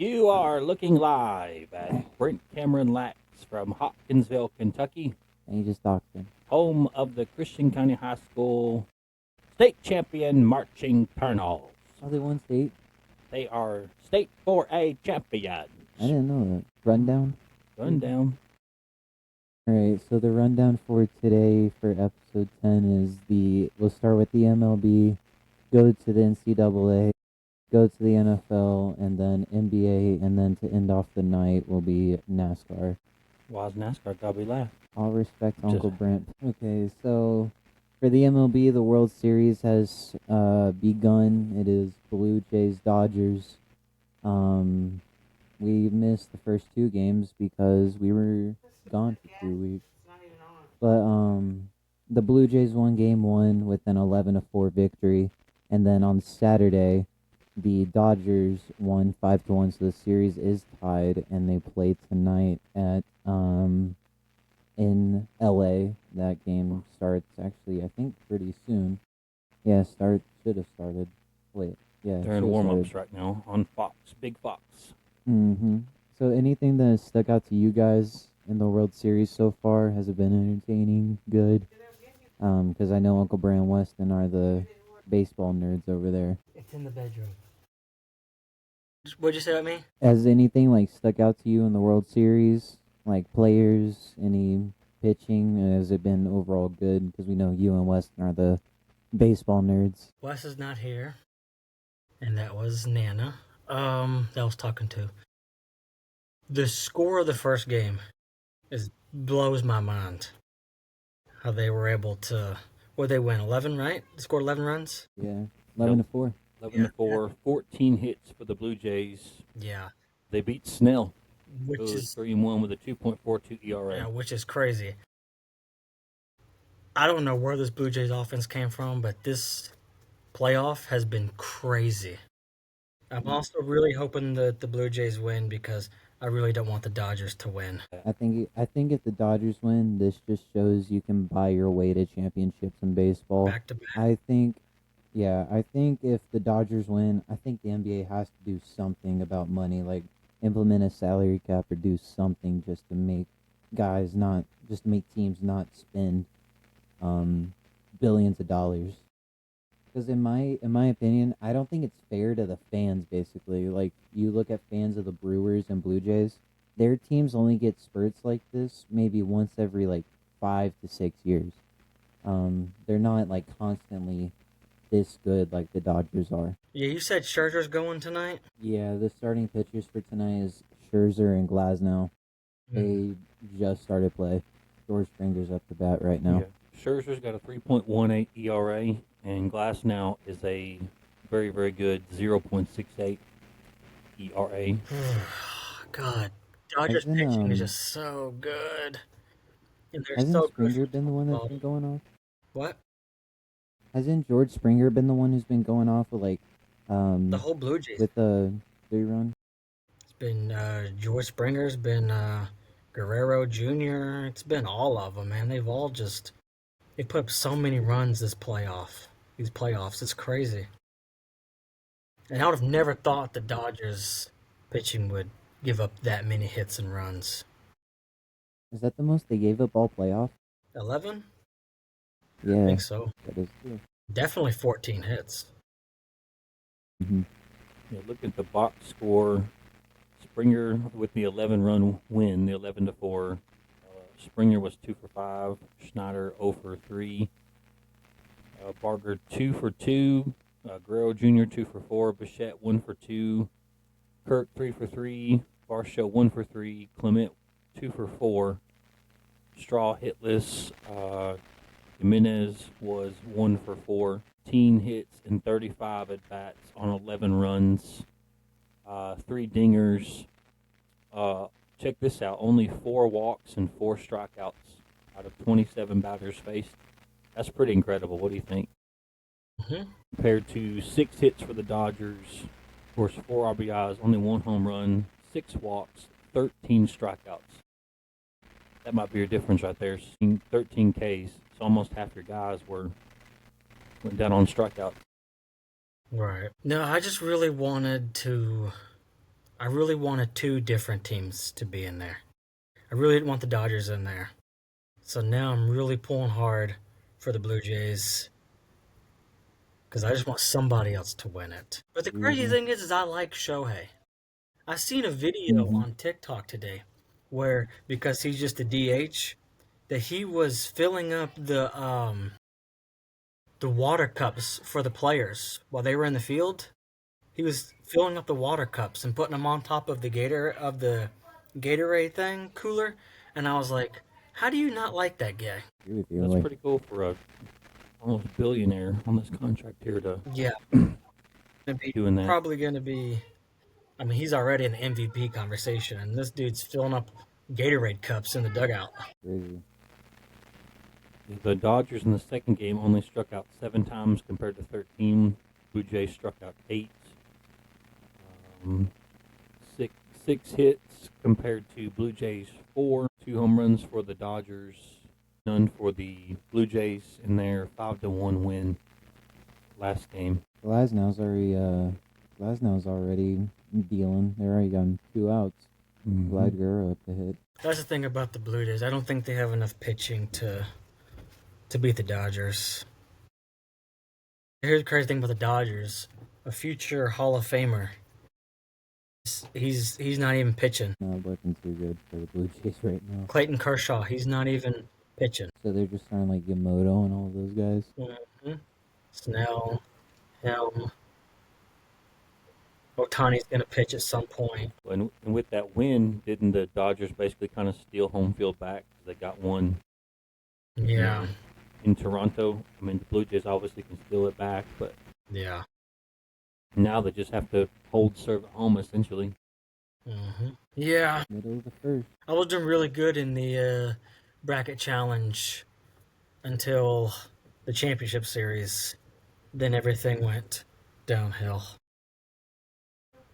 You are looking live at Brent Cameron Lax from Hopkinsville, Kentucky, And you just talked to him. home of the Christian County High School state champion marching Colonels. Oh, they won state? They are state 4A champions. I didn't know that. Rundown? Rundown. Alright, so the rundown for today for episode 10 is we'll start with the MLB, go to the NCAA, go to the NFL, and then NBA, and then to end off the night will be NASCAR. Why's NASCAR gotta be last? All respect, Uncle Brent. Okay, so for the MLB, the World Series has begun. It is Blue Jays Dodgers. We missed the first two games because we were gone for 2 weeks. But the Blue Jays won game one with an 11-4 victory, and then on Saturday, the Dodgers won 5-1. So the series is tied, and they play tonight at in LA. That game starts actually, I think, pretty soon. Yeah, should have started. Wait, yeah. They're in warm-ups right now on Fox, Big Fox. So anything that has stuck out to you guys in the World Series so far? Has it been entertaining? Good? Because I know Uncle Brand Weston are the baseball nerds over there. It's in the bedroom. What'd you say about me? Has anything like stuck out to you in the World Series? Like players, any pitching? Has it been overall good? Because we know you and Weston are the baseball nerds. Wes is not here. And that was Nana. That I was talking to. The score of the first game blows my mind. How they were able to, they win 11, right? They scored 11 runs? Yeah, 11-4. 11-4, 14 hits for the Blue Jays. Yeah. They beat Snell, Which is 3-1 with a 2.42 ERA. Yeah, which is crazy. I don't know where this Blue Jays offense came from, but this playoff has been crazy. I'm also really hoping that the Blue Jays win because I really don't want the Dodgers to win. I think if the Dodgers win, this just shows you can buy your way to championships in baseball. Back to back. I think if the Dodgers win, I think the NBA has to do something about money, like implement a salary cap or do something just to make teams not spend billions of dollars. Because in my opinion, I don't think it's fair to the fans. Basically, like you look at fans of the Brewers and Blue Jays, their teams only get spurts like this maybe once every like 5 to 6 years. They're not like constantly this good like the Dodgers are. Yeah, you said Scherzer's going tonight? Yeah, the starting pitchers for tonight is Scherzer and Glasnow. They just started play. George Springer's up to bat right now. Yeah. Scherzer's got a 3.18 ERA, and Glasnow is a very, very good 0.68 ERA. God, Dodgers pitching is just so good. And they're Hasn't so Springer good. been the one that's been going off? What? Hasn't George Springer been the one who's been going off with like the whole Blue Jays with the 3-run? It's been George Springer's been Guerrero Jr. It's been all of them, man. They put up so many runs these playoffs. It's crazy. And I would have never thought the Dodgers pitching would give up that many hits and runs. Is that the most they gave up all playoff? 11? Yeah, I think so. that is true. Definitely 14 hits. Mm-hmm. Yeah, look at the box score. Springer with the 11-run win, the 11-4. Springer was 2 for 5. Schneider 0 for 3. Barger 2 for 2. Guerrero Jr. 2 for 4. Bichette 1 for 2. Kirk 3 for 3. Varsho 1 for 3. Clement 2 for 4. Straw hitless. Jimenez was 1 for 4. 18 hits and 35 at bats on 11 runs. 3 dingers. Check this out. Only 4 walks and 4 strikeouts out of 27 batters faced. That's pretty incredible. What do you think? Mm-hmm. Compared to 6 hits for the Dodgers. Of course, 4 RBIs, only 1 home run, 6 walks, 13 strikeouts. That might be your difference right there. 13 Ks. So almost half your guys went down on strikeouts. Right. No, I just really wanted to I really wanted two different teams to be in there. I really didn't want the Dodgers in there. So now I'm really pulling hard for the Blue Jays because I just want somebody else to win it. But the crazy Mhm. thing is I like Shohei. I seen a video Mhm. on TikTok today where, because he's just a DH, that he was filling up the water cups for the players while they were in the field. He was filling up the water cups and putting them on top of the Gatorade thing cooler, and I was like, how do you not like that guy? Agree with you. That's Like, pretty cool for a almost billionaire on this contract here to Yeah, doing that. probably gonna be. I mean, he's already in the MVP conversation, and this dude's filling up Gatorade cups in the dugout. crazy. The Dodgers in the second game only struck out 7 times compared to 13. Blue Jays struck out 8. Um, six hits compared to Blue Jays 4. 2 home runs for the Dodgers, none for the Blue Jays in their 5-1 win last game. Glasnow's already dealing. They already got him 2 outs. Vlad Guerrero up to hit. That's the thing about the Blue Jays. I don't think they have enough pitching to beat the Dodgers. Here's the crazy thing about the Dodgers: a future Hall of Famer. He's not even pitching. Not looking too good for the Blue Jays right now. Clayton Kershaw, he's not even pitching. So they're just starting like Yamamoto and all those guys. Mm-hmm. Snell, Helm, Otani's gonna pitch at some point. And with that win, didn't the Dodgers basically kind of steal home field back? They got one Yeah, in Toronto. I mean, the Blue Jays obviously can steal it back, but yeah. now they just have to hold serve at home essentially. Mm-hmm. Yeah, Middle of the first. I was doing really good in the bracket challenge until the championship series. Then everything went downhill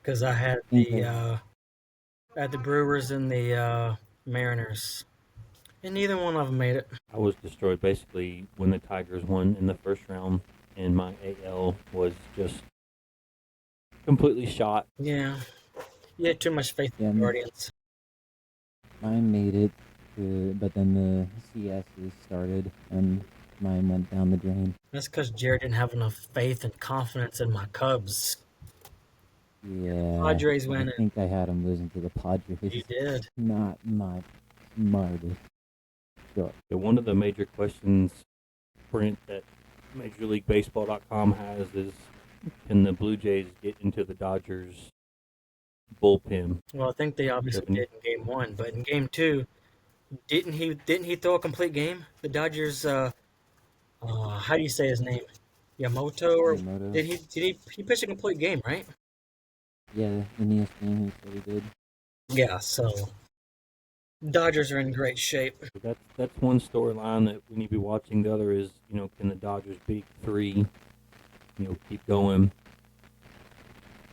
because I had the Brewers and the Mariners, and neither one of them made it. I was destroyed basically when the Tigers won in the first round, and my AL was just completely shot. Yeah, you had too much faith in the Guardians. Mine made it, but then the CSs started and mine went down the drain. That's because Jared didn't have enough faith and confidence in my Cubs. Yeah. Padres winning. I think I had them losing to the Padres. You did. Not my smartest. Sure. Yeah, one of the major questions print that MajorLeagueBaseball.com has is, can the Blue Jays get into the Dodgers bullpen? Well, I think they obviously did in Game 1, but in Game 2, didn't he throw a complete game? The Dodgers, how do you say his name? Yamamoto, or Yamamoto. did he pitch a complete game, right? Yeah, in ESPN he said he did. Yeah, so Dodgers are in great shape. That's one storyline that we need to be watching. The other is, can the Dodgers beat 3? Keep going.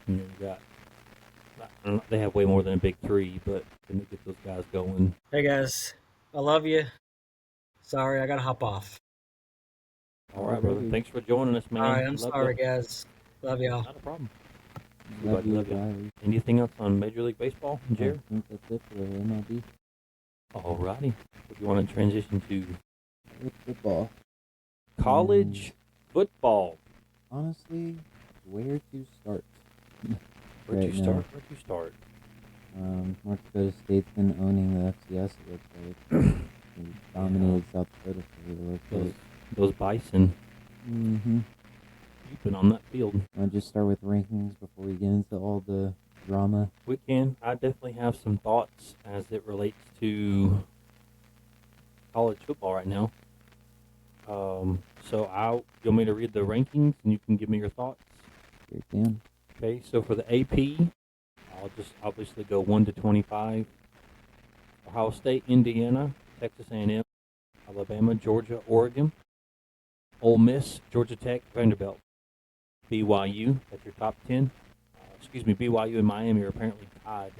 You got, I don't know, they have way more than a big 3, but can they get those guys going? Hey guys, I love you. Sorry, I gotta hop off. All right, brother. Thanks for joining us, man. All right, I'm Love sorry, ya. guys. Love y'all. Not a problem. Love you, Love ya. Riley. Anything else on Major League Baseball, Jared? I think that's it for the MLB. Alrighty. If you want to transition to With football. college football, Honestly, where to start? where'd right you now. start? Where'd you start? North Dakota State's been owning the FCS, it looks like. They dominated South Dakota for a little bit. Those Bison, Mm-hmm. you've been on that field. I'll just start with rankings before we get into all the drama. We can. I definitely have some thoughts as it relates to college football right now. So you want me to read the rankings and you can give me your thoughts? Sure can. Okay, so for the AP, I'll just obviously go 1 to 25. Ohio State, Indiana, Texas A&M, Alabama, Georgia, Oregon, Ole Miss, Georgia Tech, Vanderbilt, BYU, that's your top 10. BYU and Miami are apparently tied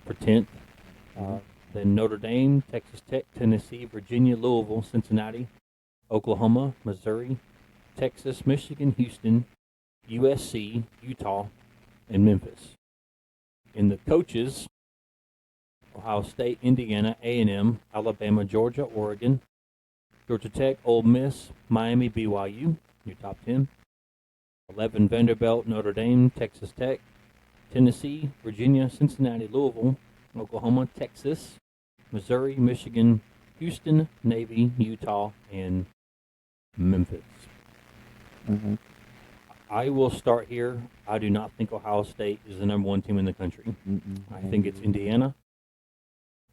for 10th. Then Notre Dame, Texas Tech, Tennessee, Virginia, Louisville, Cincinnati, Oklahoma, Missouri, Texas, Michigan, Houston, USC, Utah, and Memphis. In the coaches, Ohio State, Indiana, A&M, Alabama, Georgia, Oregon, Georgia Tech, Ole Miss, Miami, BYU, your top 10. 11, Vanderbilt, Notre Dame, Texas Tech, Tennessee, Virginia, Cincinnati, Louisville, Oklahoma, Texas, Missouri, Michigan, Houston, Navy, Utah, and Memphis. Mm-hmm. I will start here. I do not think Ohio State is the number one team in the country. I think it's Indiana.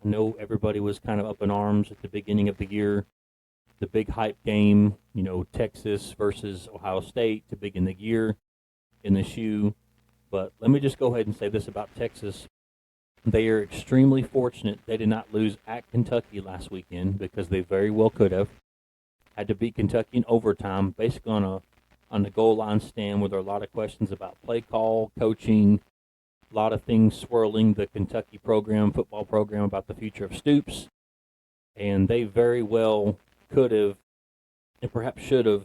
I know everybody was kind of up in arms at the beginning of the year. The big hype game, Texas versus Ohio State to begin the year in the shoe. But let me just go ahead and say this about Texas. They are extremely fortunate they did not lose at Kentucky last weekend because they very well could have. Had to beat Kentucky in overtime, basically on the goal line stand where there are a lot of questions about play call, coaching, a lot of things swirling the Kentucky football program about the future of Stoops. And they very well could have and perhaps should have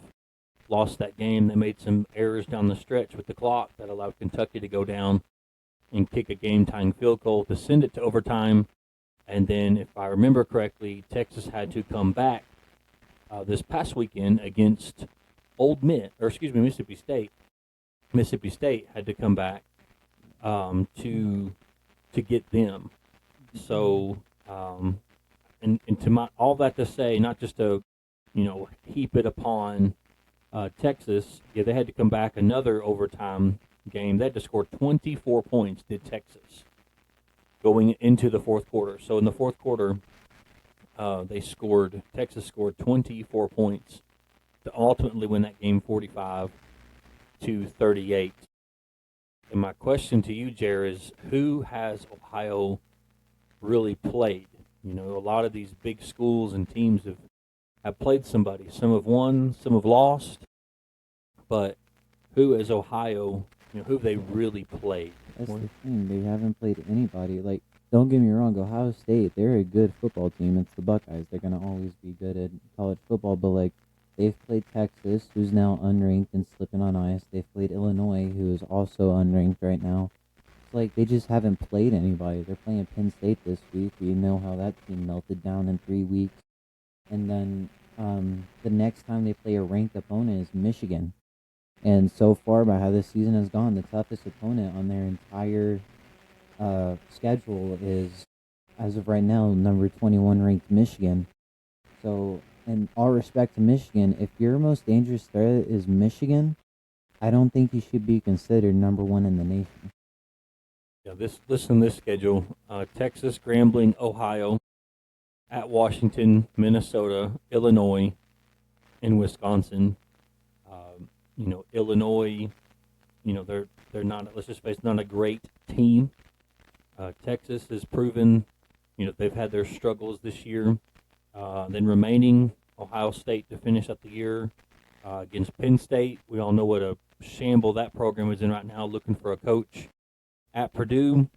lost that game. They made some errors down the stretch with the clock that allowed Kentucky to go down and kick a game-tying field goal to send it to overtime. And then, if I remember correctly, Texas had to come back this past weekend against Mississippi State. Mississippi State had to come back to get them. So, and to all that to say, not just to heap it upon Texas. Yeah, they had to come back another overtime game. They had to score 24 points. Did Texas going into the fourth quarter? So in the fourth quarter, Texas scored 24 points to ultimately win that game 45-38. And my question to you, Jer, is who has Ohio really played? A lot of these big schools and teams have played somebody. Some have won, some have lost. But who has Ohio, who have they really played? That's the thing. They haven't played anybody. Like, don't get me wrong, Ohio State, they're a good football team. It's the Buckeyes. They're going to always be good at college football. But, like, they've played Texas, who's now unranked and slipping on ice. They've played Illinois, who is also unranked right now. It's like they just haven't played anybody. They're playing Penn State this week. We know how that team melted down in 3 weeks. And then the next time they play a ranked opponent is Michigan. And so far, by how this season has gone, the toughest opponent on their entire schedule is, as of right now, number 21 ranked Michigan. So, in all respect to Michigan, if your most dangerous threat is Michigan, I don't think you should be considered number one in the nation. Yeah, this schedule: Texas, Grambling, Ohio, at Washington, Minnesota, Illinois, and Wisconsin. Illinois, they're not, let's just face it, not a great team. Texas has proven, they've had their struggles this year. Then remaining, Ohio State to finish up the year against Penn State. We all know what a shamble that program is in right now, looking for a coach. At Purdue,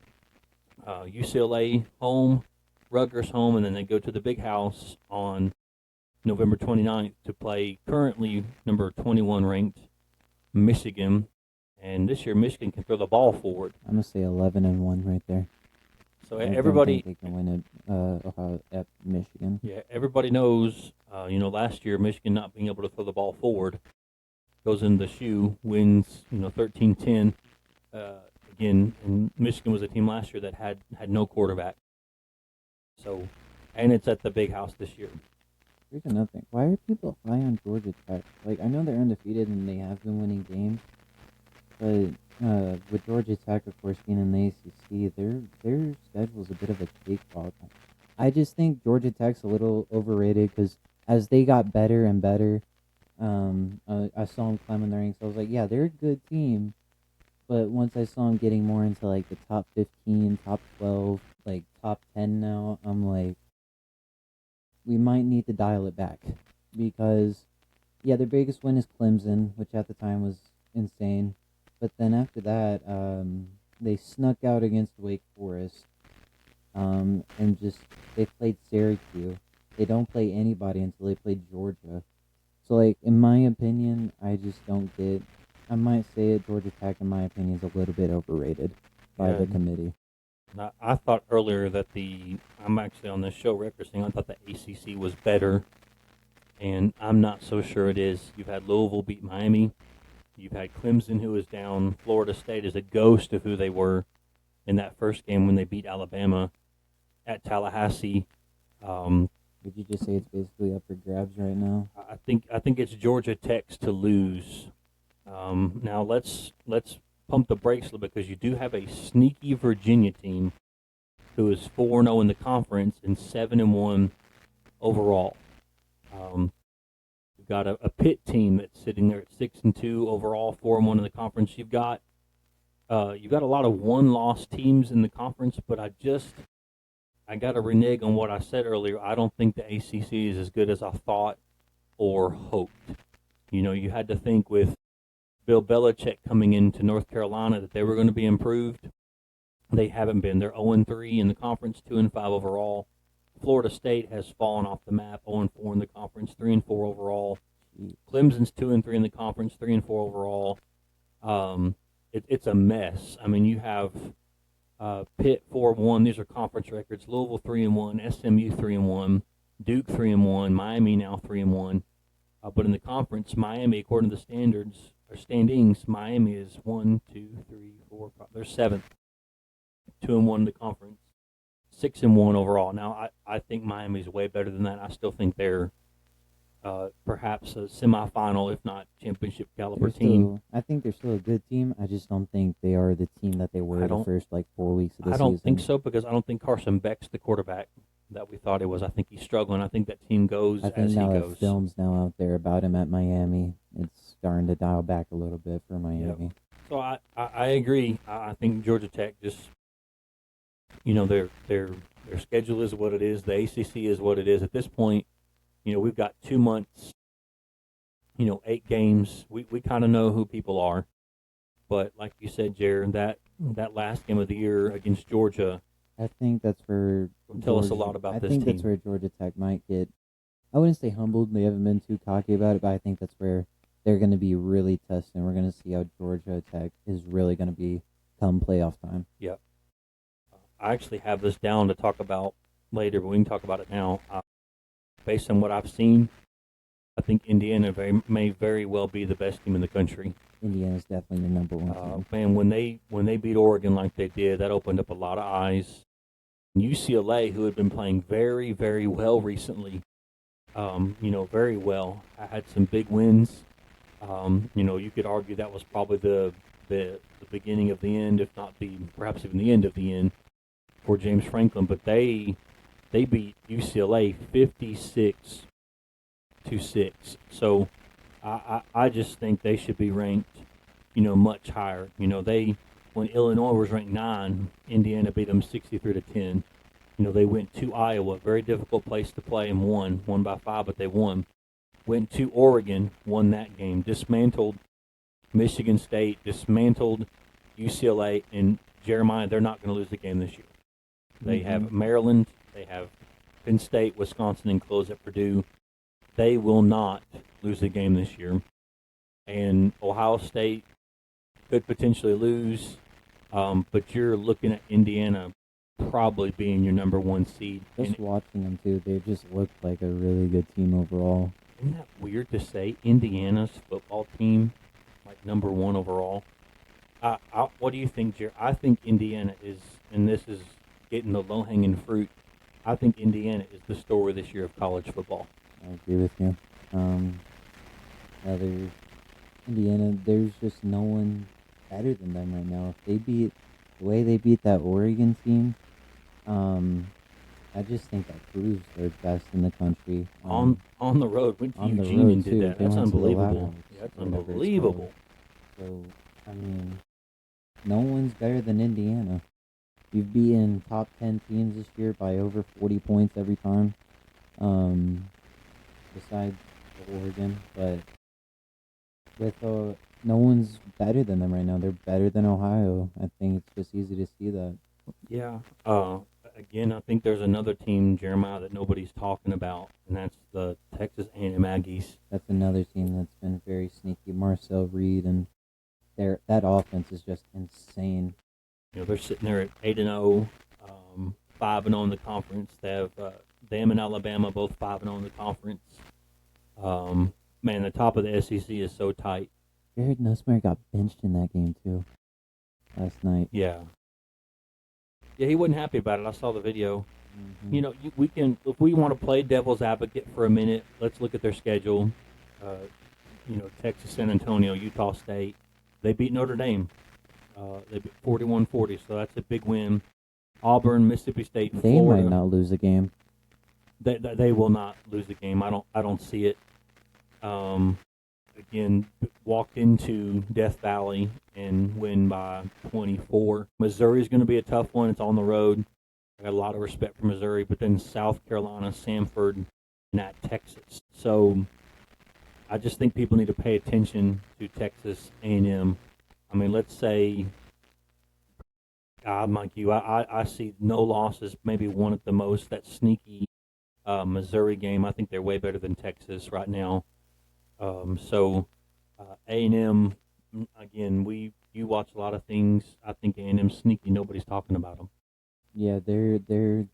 UCLA home, Rutgers home, and then they go to the Big House on November 29th to play currently number 21 ranked Michigan. And this year, Michigan can throw the ball forward. I'm going to say 11-1 right there. So everybody they can win Ohio at Michigan. Yeah, everybody knows, last year, Michigan not being able to throw the ball forward goes in the shoe, wins, 13-10. Again, and Michigan was a team last year that had no quarterback. So, and it's at the Big House this year. Here's another thing. Why are people high on Georgia Tech? Like, I know they're undefeated and they have been winning games, but with Georgia Tech, of course, being in the ACC, their schedule's a bit of a cakewalk. I just think Georgia Tech's a little overrated because as they got better and better, I saw them climbing the ranks. I was like, yeah, they're a good team. But once I saw them getting more into, like, the top 15, top 12, like, top 10 now, I'm like, we might need to dial it back. Because, yeah, their biggest win is Clemson, which at the time was insane. But then after that, they snuck out against Wake Forest. And they played Syracuse. They don't play anybody until they play Georgia. So, like, in my opinion, I just don't get... I might say it, Georgia Tech, in my opinion, is a little bit overrated by the committee. I thought earlier that I'm actually on this show referencing. I thought the ACC was better, and I'm not so sure it is. You've had Louisville beat Miami. You've had Clemson, who is down. Florida State is a ghost of who they were in that first game when they beat Alabama at Tallahassee. Would you just say it's basically up for grabs right now? I think it's Georgia Tech's to lose. Now let's pump the brakes a little bit because you do have a sneaky Virginia team who is 4-0 in the conference and 7-1 overall. You've got a Pitt team that's sitting there at 6-2 overall, 4-1 in the conference. You've got a lot of one-loss teams in the conference, but I got to renege on what I said earlier. I don't think the ACC is as good as I thought or hoped. You had to think with Bill Belichick coming into North Carolina that they were going to be improved. They haven't been. They're 0-3 in the conference, 2-5 overall. Florida State has fallen off the map, 0-4 in the conference, 3-4 overall. Clemson's 2-3 in the conference, 3-4 overall. It's a mess. I mean, you have Pitt 4-1. These are conference records. Louisville 3-1, SMU 3-1, Duke 3-1, Miami now 3-1. But in the conference, Miami, according to the standings, Miami is 1, 2, 3, 4, 5. They're seventh, 2-1 in the conference, 6-1 overall. Now, I think Miami's way better than that. I still think they're perhaps a semifinal, if not championship caliber team. I think they're still a good team. I just don't think they are the team that they were the first 4 weeks of the season. I don't think so because I don't think Carson Beck's the quarterback that we thought it was. I think he's struggling. I think that team goes as he goes. I think now film's now out there about him at Miami. It's starting to dial back a little bit for Miami. Yep. So I agree. I think Georgia Tech just, their schedule is what it is. The ACC is what it is at this point. We've got 2 months, 8 games. We kind of know who people are. But like you said, Jared, that last game of the year against Georgia, I think that's where tell us a lot about this team. I think that's where Georgia Tech might get, I wouldn't say humbled. They haven't been too cocky about it, but I think that's where they're going to be really tested. We're going to see how Georgia Tech is really going to be come playoff time. Yep. I actually have this down to talk about later, but we can talk about it now. Based on what I've seen, I think Indiana may very well be the best team in the country. Indiana's definitely the number one team. Man, when they beat Oregon like they did, that opened up a lot of eyes. UCLA, who had been playing very, very well recently, very well. I had some big wins. You could argue that was probably the beginning of the end, if not perhaps even the end of the end for James Franklin. But they beat UCLA 56-6. So I just think they should be ranked, much higher. When Illinois was ranked 9, Indiana beat them 63-10. They went to Iowa, very difficult place to play, and won by 5, but they won. Went to Oregon, won that game. Dismantled Michigan State, dismantled UCLA, and Jeremiah, they're not going to lose the game this year. They have Maryland, they have Penn State, Wisconsin, and close at Purdue. They will not lose the game this year. And Ohio State could potentially lose, but you're looking at Indiana probably being your number 1 seed. Just watching them, too, they just look like a really good team overall. Isn't that weird to say? Indiana's football team, like number 1 overall. What do you think, Jerry? I think Indiana is, and this is getting the low-hanging fruit, I think Indiana is the story this year of college football. I agree with you. Indiana, there's just no one better than them right now. If they beat the way they beat that Oregon team, I just think that proves they're best in the country. On the road, went to Eugene and did that. That's unbelievable. That's unbelievable. So, I mean, no one's better than Indiana. You've beaten top 10 teams this year by over 40 points every time. Besides Oregon, but with no one's better than them right now. They're better than Ohio. I think it's just easy to see that. Yeah. Again, I think there's another team, Jeremiah, that nobody's talking about, and that's the Texas A&M Aggies. That's another team that's been very sneaky. Marcel Reed, and that offense is just insane. They're sitting there at 8-0. 5-0 in the conference. They have them and Alabama both 5-0 in the conference. Man, the top of the SEC is so tight. Jared Nussmeier got benched in that game too last night. Yeah, he wasn't happy about it. I saw the video. Mhm. You know, we can, if we want to play devil's advocate for a minute, let's look at their schedule. Texas, San Antonio, Utah State. They beat Notre Dame. They beat 41-40, so that's a big win. Auburn, Mississippi State, They Florida. might not lose a game. They will not lose the game. I don't see it. Again, walked into Death Valley and win by 24. Missouri's going to be a tough one. It's on the road. I got a lot of respect for Missouri, but then South Carolina, Samford, and at Texas. So I just think people need to pay attention to Texas A&M. I mean, let's say, I'm like you, I see no losses, maybe one at the most. That sneaky Missouri game, I think they're way better than Texas right now. A&M, again, you watch a lot of things. I think A&M sneaky. Nobody's talking about them. Yeah, their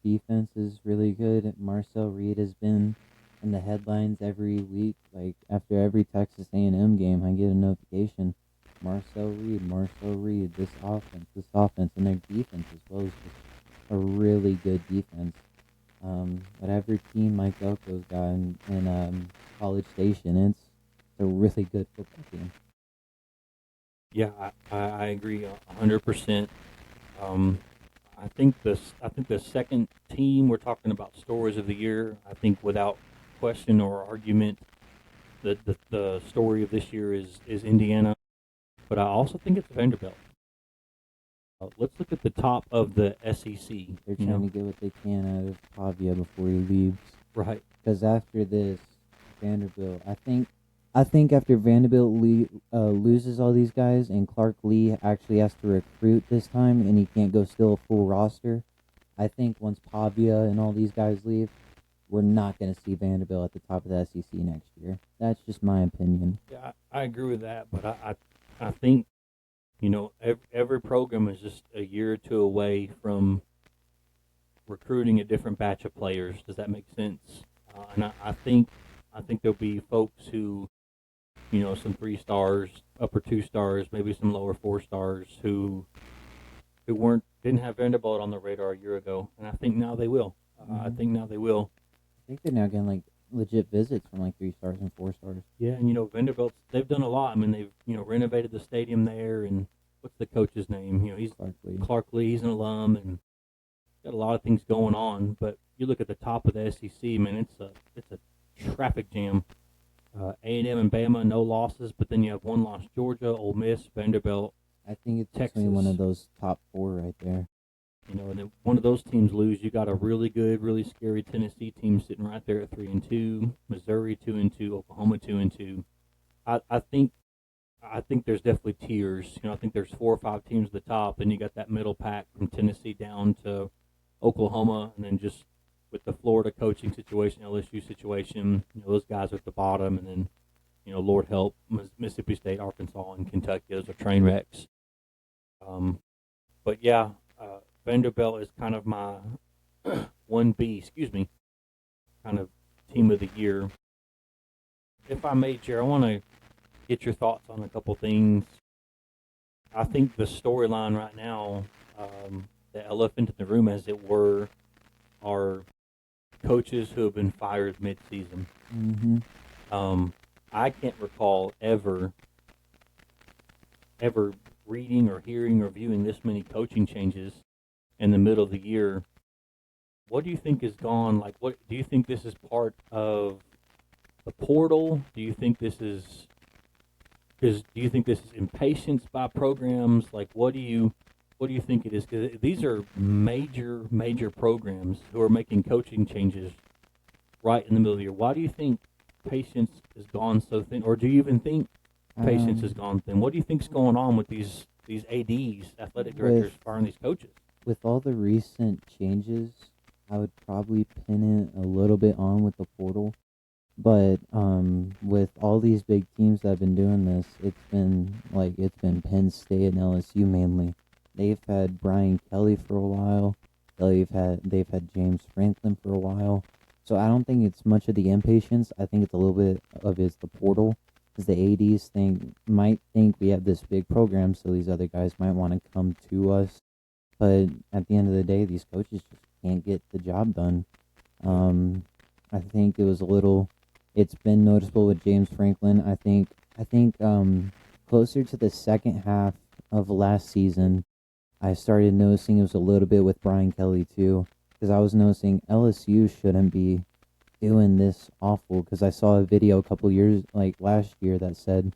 defense is really good. Marcel Reed has been in the headlines every week. Like after every Texas A&M game, I get a notification. Marcel Reed, this offense, and their defense as well is just a really good defense. Whatever team Mike Elko's got in College Station, it's a really good football team. Yeah, I agree 100%. I think the second team we're talking about stories of the year. I think without question or argument, the story of this year is Indiana, but I also think it's Vanderbilt. Let's look at the top of the SEC. They're trying to get what they can out of Pavia before he leaves. Right. Because after this, Vanderbilt, I think after Vanderbilt loses all these guys and Clark Lee actually has to recruit this time and he can't go still a full roster, I think once Pavia and all these guys leave, we're not going to see Vanderbilt at the top of the SEC next year. That's just my opinion. Yeah, I agree with that, but I think, every program is just a year or two away from recruiting a different batch of players. Does that make sense? And I think there'll be folks who, some 3 stars, upper 2 stars, maybe some lower 4 stars who didn't have Vanderbilt on the radar a year ago, and I think now they will. I think now they will. I think they're now getting like legit visits from like 3 stars and 4 stars. Yeah, and Vanderbilt, they've done a lot. I mean, they've renovated the stadium there, and what's the coach's name? He's Clark Lee. He's an alum, and got a lot of things going on. But you look at the top of the SEC, man, it's a traffic jam. A&M and Bama, no losses, but then you have 1 loss: Georgia, Ole Miss, Vanderbilt. I think it's Texas. between one of those top 4 right there. And then one of those teams lose, you got a really good, really scary Tennessee team sitting right there at 3-2, Missouri 2-2, Oklahoma 2-2. I think there's definitely tiers. I think there's 4 or 5 teams at the top, and you got that middle pack from Tennessee down to Oklahoma, and then just with the Florida coaching situation, LSU situation, those guys are at the bottom, and then Lord help, Mississippi State, Arkansas, and Kentucky. Those are train wrecks. But yeah. Vanderbilt is kind of my 1B, kind of team of the year. If I may, Jer, I want to get your thoughts on a couple things. I think the storyline right now, the elephant in the room, as it were, are coaches who have been fired mid-season. Mm-hmm. I can't recall ever reading or hearing or viewing this many coaching changes in the middle of the year. What do you think is gone? Like, what do you think this is part of the portal? Do you think this is impatience by programs? Like, what do you think it is? Because these are major programs who are making coaching changes right in the middle of the year. Why do you think patience has gone so thin, or do you even think patience has gone thin? What do you think's going on with these ADs, athletic directors, firing these coaches? With all the recent changes, I would probably pin it a little bit on with the portal. But with all these big teams that have been doing this, it's been Penn State and LSU mainly. They've had Brian Kelly for a while. they've had James Franklin for a while. So I don't think it's much of the impatience. I think it's a little bit of it's the portal, because the ads might think we have this big program, so these other guys might want to come to us. But at the end of the day, these coaches just can't get the job done. I think it was a little. It's been noticeable with James Franklin. I think closer to the second half of last season, I started noticing it was a little bit with Brian Kelly too, because I was noticing LSU shouldn't be doing this awful. Because I saw a video a couple years, like last year, that said,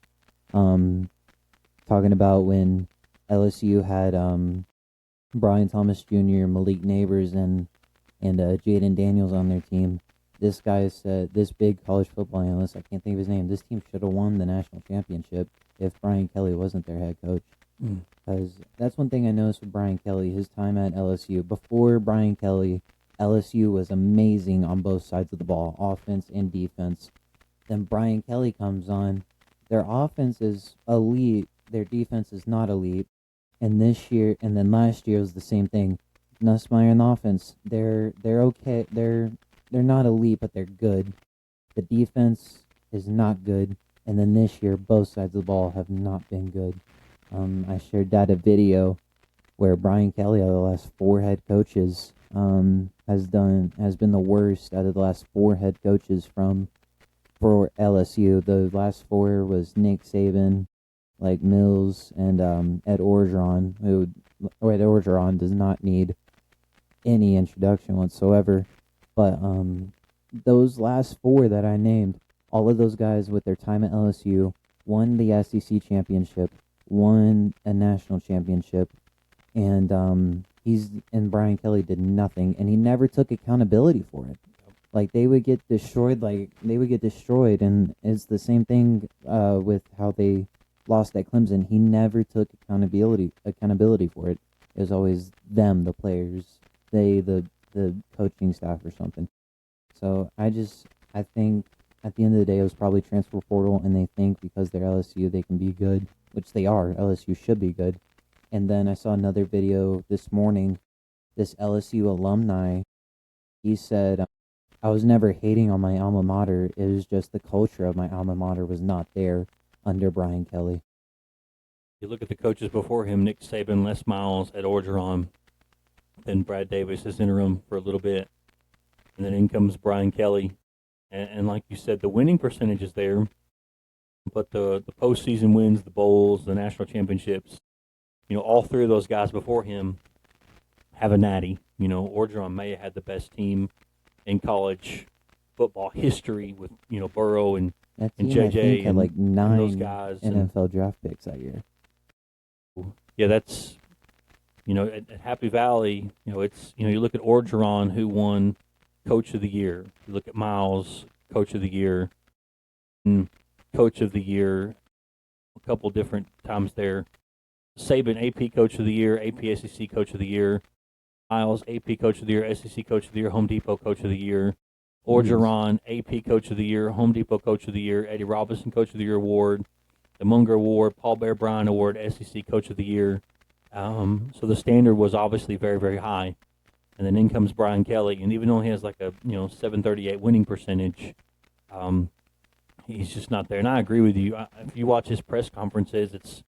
talking about when LSU had Brian Thomas Jr., Malik Neighbors, and Jaden Daniels on their team. This guy said, this big college football analyst, I can't think of his name, this team should have won the national championship if Brian Kelly wasn't their head coach. Because that's one thing I noticed with Brian Kelly, his time at LSU. Before Brian Kelly, LSU was amazing on both sides of the ball, offense and defense. Then Brian Kelly comes on, their offense is elite, their defense is not elite. And this year, and then last year was the same thing. Nussmeier in the offense, they're okay, they're not elite, but they're good. The defense is not good. And then this year, both sides of the ball have not been good. I shared that a video where Brian Kelly, out of the last 4 head coaches, has been the worst out of the last 4 head coaches for LSU. The last 4 was Nick Saban, like Mills, and Ed Orgeron. Ed Orgeron does not need any introduction whatsoever. But those last 4 that I named, all of those guys with their time at LSU won the SEC championship, won a national championship, and Brian Kelly did nothing, and he never took accountability for it. Like they would get destroyed, and it's the same thing with how they lost at Clemson. He never took accountability for it. It was always them, the players, the coaching staff or something. So I think at the end of the day, it was probably transfer portal, and they think because they're LSU, they can be good, which they are. LSU should be good. And then I saw another video this morning. This LSU alumni, he said, I was never hating on my alma mater. It was just the culture of my alma mater was not there under Brian Kelly. You look at the coaches before him, Nick Saban, Les Miles, Ed Orgeron, then Brad Davis is interim for a little bit, and then in comes Brian Kelly. And like you said, the winning percentage is there, but the postseason wins, the bowls, the national championships, all 3 of those guys before him have a natty. Orgeron may have had the best team in college football history with, Burrow and JJ, I think, had like 9 those guys. NFL draft picks that year. Yeah, that's, at Happy Valley, it's, you look at Orgeron, who won Coach of the Year. You look at Miles, Coach of the Year, and Coach of the Year a couple different times there. Saban, AP Coach of the Year, AP SEC Coach of the Year. Miles, AP Coach of the Year, SEC Coach of the Year, Home Depot Coach of the Year. Orgeron, AP Coach of the Year, Home Depot Coach of the Year, Eddie Robinson Coach of the Year Award, the Munger Award, Paul Bear Bryant Award, SEC Coach of the Year. So the standard was obviously very, very high. And then in comes Brian Kelly, and even though he has like a 738 winning percentage, he's just not there. And I agree with you. If you watch his press conferences, it's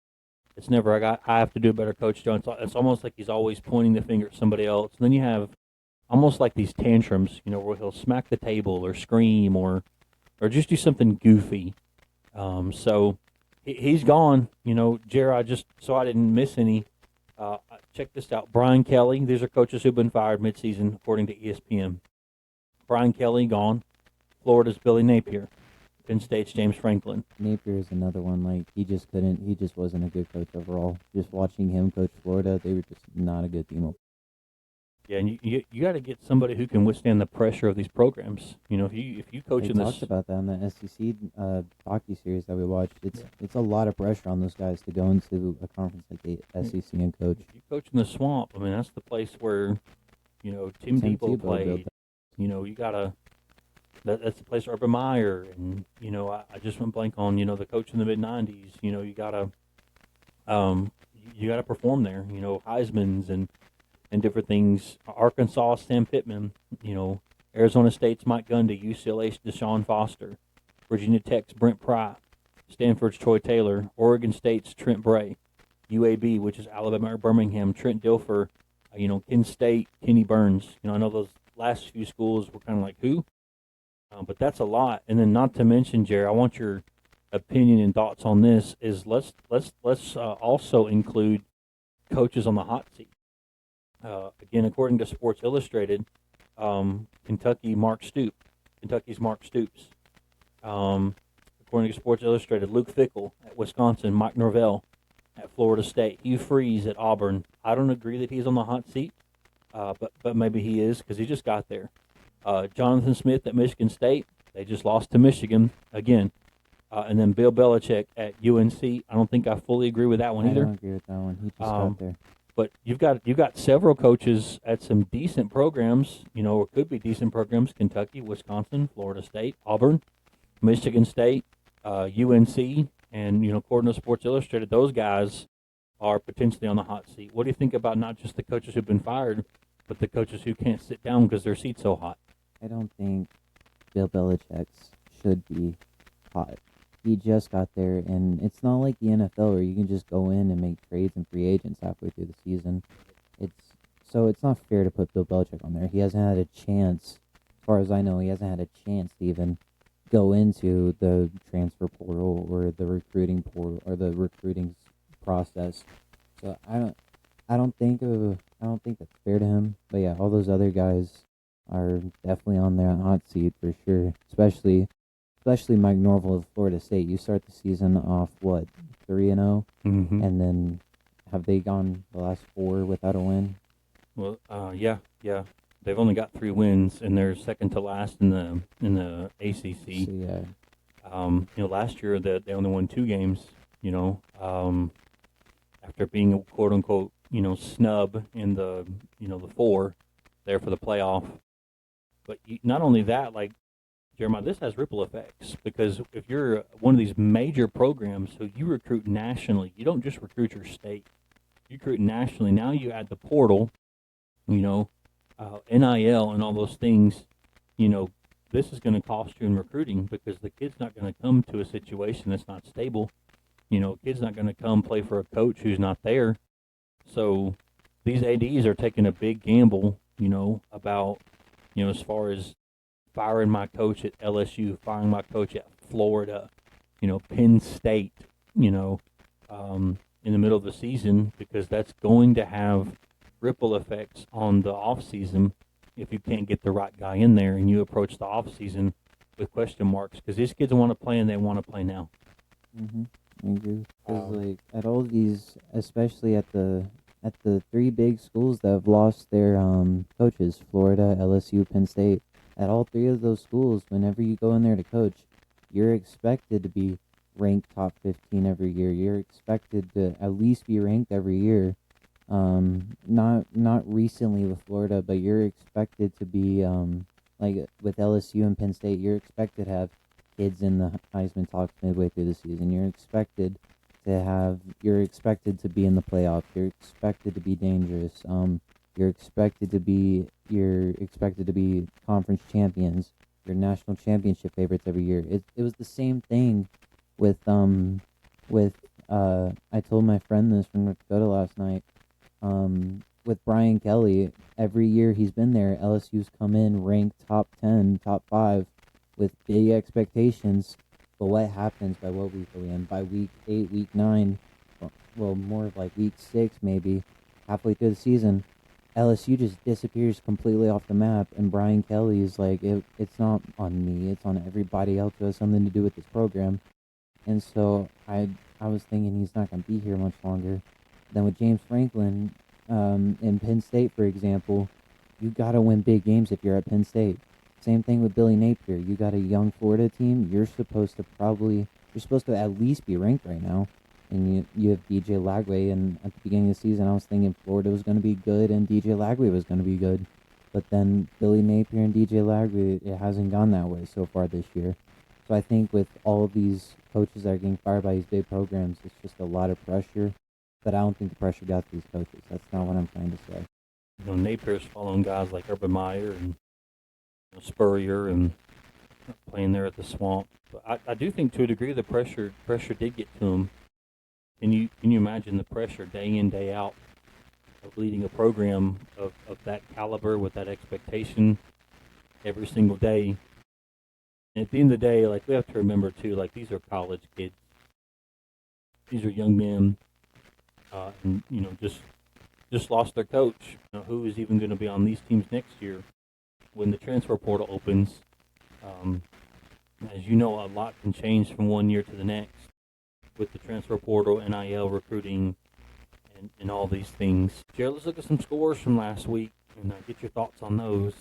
never I have to do a better, Coach Jones. It's almost like he's always pointing the finger at somebody else. And then you have almost like these tantrums, where he'll smack the table or scream or just do something goofy. So he's gone. Jared, just so I didn't miss any. Check this out. Brian Kelly. These are coaches who've been fired midseason, according to ESPN. Brian Kelly, gone. Florida's Billy Napier. Penn State's James Franklin. Napier is another one. Like, he just wasn't a good coach overall. Just watching him coach Florida, they were just not a good team. Yeah, and you got to get somebody who can withstand the pressure of these programs. If you coach they in this. Talked about that in the SEC hockey series that we watched. It's a lot of pressure on those guys to go into a conference like the SEC and coach. If you coach in the swamp, I mean, that's the place where, Tim Tebow played. You gotta. That's the place Urban Meyer, and I just went blank on the coach in the mid '90s. You gotta perform there. Heisman's and different things Arkansas, Sam Pittman. Arizona State's Mike Gundy, UCLA's Deshaun Foster, Virginia Tech's Brent Pry, Stanford's Troy Taylor, Oregon State's Trent Bray, UAB, which is Alabama Birmingham, Trent Dilfer, Kent State, Kenny Burns. I know those last few schools were kind of like, who? But that's a lot. And then not to mention, Jerry, I want your opinion and thoughts on this, is let's also include coaches on the hot seat. Again, according to Sports Illustrated, Kentucky's Mark Stoops. According to Sports Illustrated, Luke Fickell at Wisconsin, Mike Norvell at Florida State, Hugh Freeze at Auburn. I don't agree that he's on the hot seat, but maybe he is because he just got there. Jonathan Smith at Michigan State. They just lost to Michigan again. And then Bill Belichick at UNC. I don't think I fully agree with that one either. I don't agree with that one. He just got there. But you've got several coaches at some decent programs, or could be decent programs: Kentucky, Wisconsin, Florida State, Auburn, Michigan State, UNC, and according to Sports Illustrated, those guys are potentially on the hot seat. What do you think about not just the coaches who've been fired, but the coaches who can't sit down because their seat's so hot? I don't think Bill Belichick's should be hot. He just got there, and it's not like the NFL where you can just go in and make trades and free agents halfway through the season. It's not fair to put Bill Belichick on there. He hasn't had a chance, as far as I know, he hasn't had a chance to even go into the transfer portal or the recruiting portal or the recruiting process. So I don't think that's fair to him. But yeah, all those other guys are definitely on their hot seat for sure. Especially Mike Norvell of Florida State. You start the season off 3-0, and then have they gone the last 4 without a win? Well, yeah. They've only got 3 wins, and they're second to last in the ACC. So, yeah. Last year they only won 2 games. After being a quote unquote snub in the the 4 there for the playoff. But not only that, like Jeremiah, this has ripple effects because if you're one of these major programs, so you recruit nationally, you don't just recruit your state, you recruit nationally. Now you add the portal, NIL and all those things. This is going to cost you in recruiting because the kid's not going to come to a situation that's not stable. Kid's not going to come play for a coach who's not there. So these ADs are taking a big gamble, about, as far as firing my coach at LSU, firing my coach at Florida, Penn State, in the middle of the season, because that's going to have ripple effects on the off season if you can't get the right guy in there and you approach the off season with question marks, because these kids want to play and they want to play now. I agree. Because at all these, especially at the 3 big schools that have lost their coaches, Florida, LSU, Penn State, at all 3 of those schools, whenever you go in there to coach, you're expected to be ranked top 15 every year. You're expected to at least be ranked every year. Not recently with Florida, but you're expected to be like with LSU and Penn State, you're expected to have kids in the Heisman talks midway through the season. You're expected to be in the playoffs. You're expected to be dangerous. You're expected to be conference champions. You're national championship favorites every year. It was the same thing with I told my friend this from North Dakota last night. With Brian Kelly, every year he's been there, LSU's come in ranked top 10, top 5 with big expectations. But what happens by what week are we in? By week 8, week 9, well, more like week 6 maybe, halfway through the season, LSU just disappears completely off the map, and Brian Kelly is like, it's not on me, it's on everybody else who has something to do with this program. And so I was thinking he's not going to be here much longer. Then with James Franklin in Penn State, for example, you got to win big games if you're at Penn State. Same thing with Billy Napier. You got a young Florida team. You're supposed to at least be ranked right now. And you have DJ Lagway, and at the beginning of the season, I was thinking Florida was going to be good and DJ Lagway was going to be good. But then Billy Napier and DJ Lagway, it hasn't gone that way so far this year. So I think with all of these coaches that are getting fired by these big programs, it's just a lot of pressure. But I don't think the pressure got to these coaches. That's not what I'm trying to say. Napier's following guys like Urban Meyer and Spurrier and playing there at the Swamp. But I do think to a degree the pressure did get to him. Can you imagine the pressure day in day out of leading a program of that caliber with that expectation every single day? And at the end of the day, like we have to remember too, like these are college kids. These are young men, and just lost their coach. Who is even going to be on these teams next year when the transfer portal opens? Um, as you know, a lot can change from one year to the next with the transfer portal, NIL recruiting, and all these things. Jared, let's look at some scores from last week and get your thoughts on those.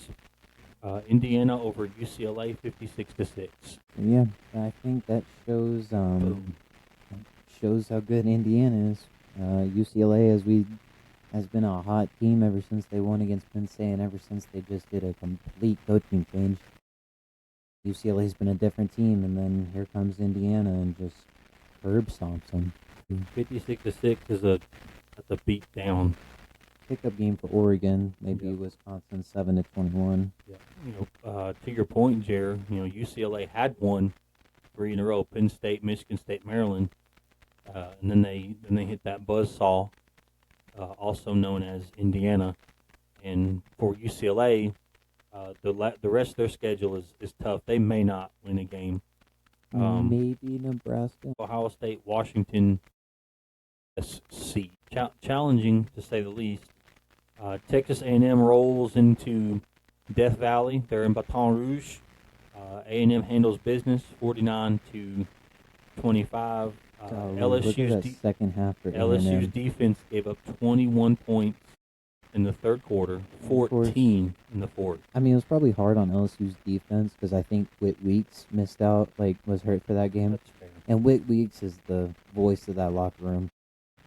Indiana over UCLA, 56-6. Yeah, I think that shows Boom. shows how good Indiana is. UCLA has been a hot team ever since they won against Penn State, and ever since they just did a complete coaching change. UCLA's been a different team, and then here comes Indiana and just curb stomps them. 56-6 that's a beat down. Pickup game for Oregon, maybe Yeah. Wisconsin 7-21. Yeah. To your point, Jer, UCLA had won 3 in a row: Penn State, Michigan State, Maryland, and then they hit that buzzsaw, also known as Indiana. And for UCLA, the rest of their schedule is tough. They may not win a game. Maybe Nebraska. Ohio State, Washington, SC. Challenging to say the least. Texas A&M rolls into Death Valley. They're in Baton Rouge. A&M handles business, 49-25. Look at that second half for LSU's A&M. defense gave up 21 points in the third quarter, 14 in the fourth. I mean, it was probably hard on LSU's defense because I think Whit Weeks missed out, was hurt for that game. That's fair. And Whit Weeks is the voice of that locker room.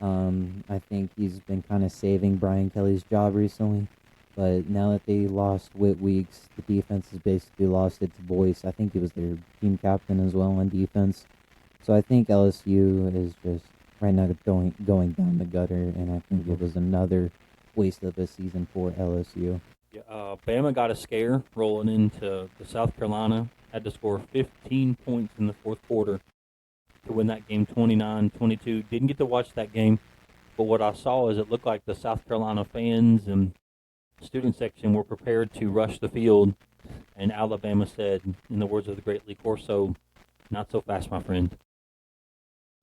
I think he's been kind of saving Brian Kelly's job recently. But now that they lost Whit Weeks, the defense has basically lost its voice. I think he was their team captain as well on defense. So I think LSU is just right now going down the gutter, and I think it was another waste of a season for LSU. Yeah, Bama got a scare rolling into the South Carolina. Had to score 15 points in the fourth quarter to win that game 29-22. Didn't get to watch that game, but what I saw is it looked like the South Carolina fans and student section were prepared to rush the field, and Alabama said, in the words of the great Lee Corso, "Not so fast, my friend."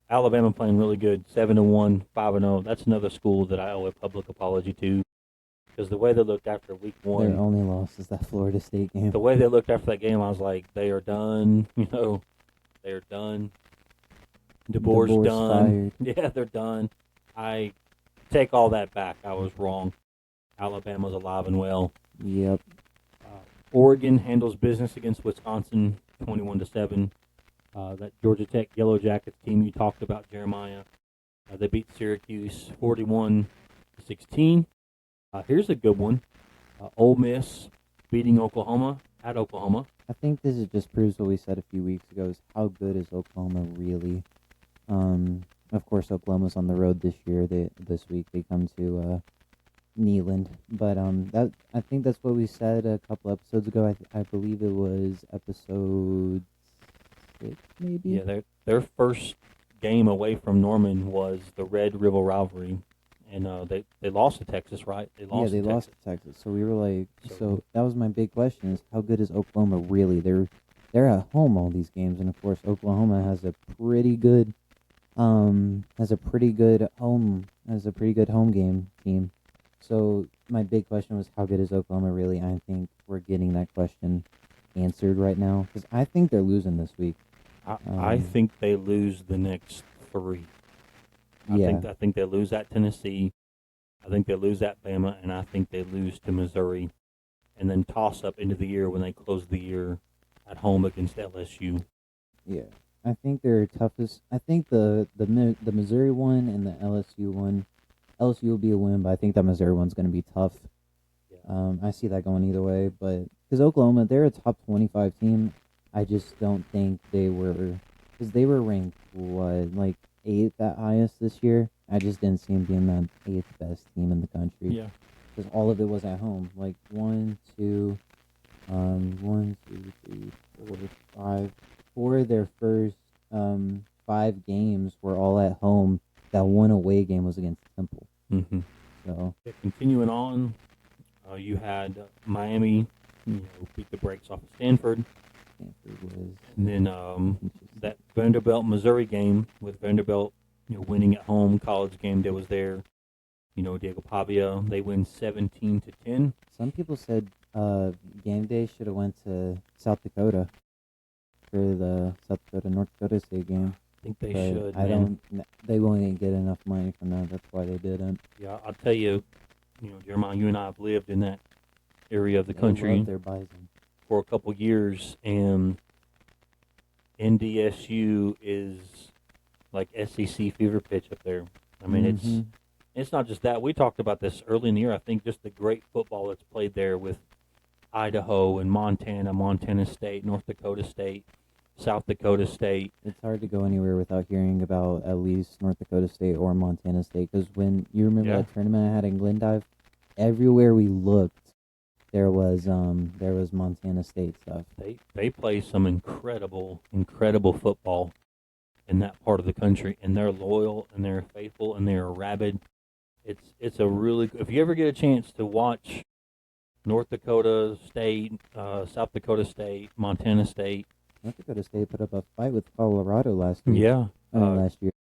Alabama playing really good, 7-1, 5-0. That's another school that I owe a public apology to, because the way they looked after week one, Their only loss is that Florida State game. the way they looked after that game, I was like, they are done. They are done. DeBoer's done. fired. Yeah, they're done. I take all that back. I was wrong. Alabama's alive and well. Yep. Oregon handles business against Wisconsin, 21-7. That Georgia Tech Yellow Jackets team you talked about, Jeremiah, they beat Syracuse 41-16. Here's a good one. Ole Miss beating Oklahoma at Oklahoma. I think this just proves what we said a few weeks ago: is how good is Oklahoma really? Of course, Oklahoma's on the road this week they come to Neyland, but I think that's what we said a couple episodes ago. I believe it was episode 6, maybe. Yeah, their first game away from Norman was the Red River Rivalry, and they lost to Texas, right? They lost to Texas. So we were like, so that was my big question: is how good is Oklahoma really? They're at home all these games, and of course Oklahoma has a pretty good home game team. So my big question was, how good is Oklahoma really? I think we're getting that question answered right now, because I think they're losing this week. I think they lose the next 3. I think they lose at Tennessee. I think they lose at Bama, and I think they lose to Missouri, and then toss up into the year when they close the year at home against LSU. Yeah, I think their toughest. I think the Missouri one and the LSU one. LSU will be a win, but I think that Missouri one's going to be tough. Yeah. I see that going either way, but because Oklahoma, they're a top 25 team. I just don't think they were, because they were ranked, 8th at highest this year. I just didn't see them being that 8th best team in the country. Yeah. because all of it was at home. Like 5. 4 of their first 5 games were all at home. That one away game was against Temple. Mm-hmm. So Yeah, continuing on, you had Miami, beat the brakes off of Stanford, Stanford was and then that Vanderbilt Missouri game with Vanderbilt, winning at home, college game that was there. Diego Pavia, they win 17-10. Some people said game day should have went to South Dakota for the South Dakota North Dakota State game. I think they But should. I man. don't. They won't get enough money from that. That's why they didn't. Yeah, I'll tell you, Jeremiah, you and I have lived in that area of the They country love their bison. for a couple years, and NDSU is like SEC fever pitch up there. I mean, Mhm. it's not just that. We talked about this early in the year. I think just the great football that's played there with Idaho and Montana State, North Dakota State, South Dakota State. It's hard to go anywhere without hearing about at least North Dakota State or Montana State. Because when you remember Yeah. that tournament I had in Glendive, everywhere we looked, there was Montana State stuff. They play some incredible football in that part of the country, and they're loyal and they're faithful and they're rabid. It's a really, if you ever get a chance to watch North Dakota State, South Dakota State, Montana State, North Dakota State put up a fight with Colorado last year. Last year.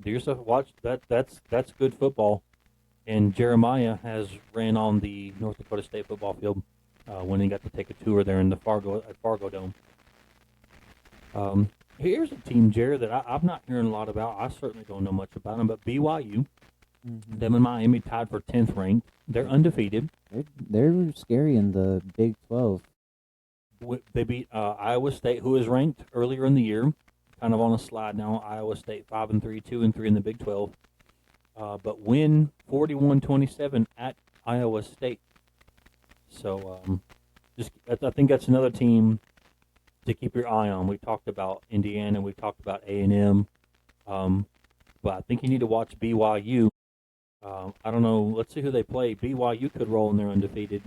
do yourself watch that. That's good football. And Jeremiah has ran on the North Dakota State football field when he got to take a tour there in the Fargo Dome. Here's a team, Jared, that I'm not hearing a lot about. I certainly don't know much about them, but BYU, Mhm. them and Miami tied for 10th ranked. They're undefeated. They're scary in the Big 12. They beat Iowa State, who was ranked earlier in the year, kind of on a slide now. Iowa State 5-3, 2-3 in the Big 12, but win 41-27 at Iowa State. So I think that's another team to keep your eye on. We talked about Indiana, we talked about A&M, but I think you need to watch BYU. I don't know. Let's see who they play. BYU could roll in there undefeated.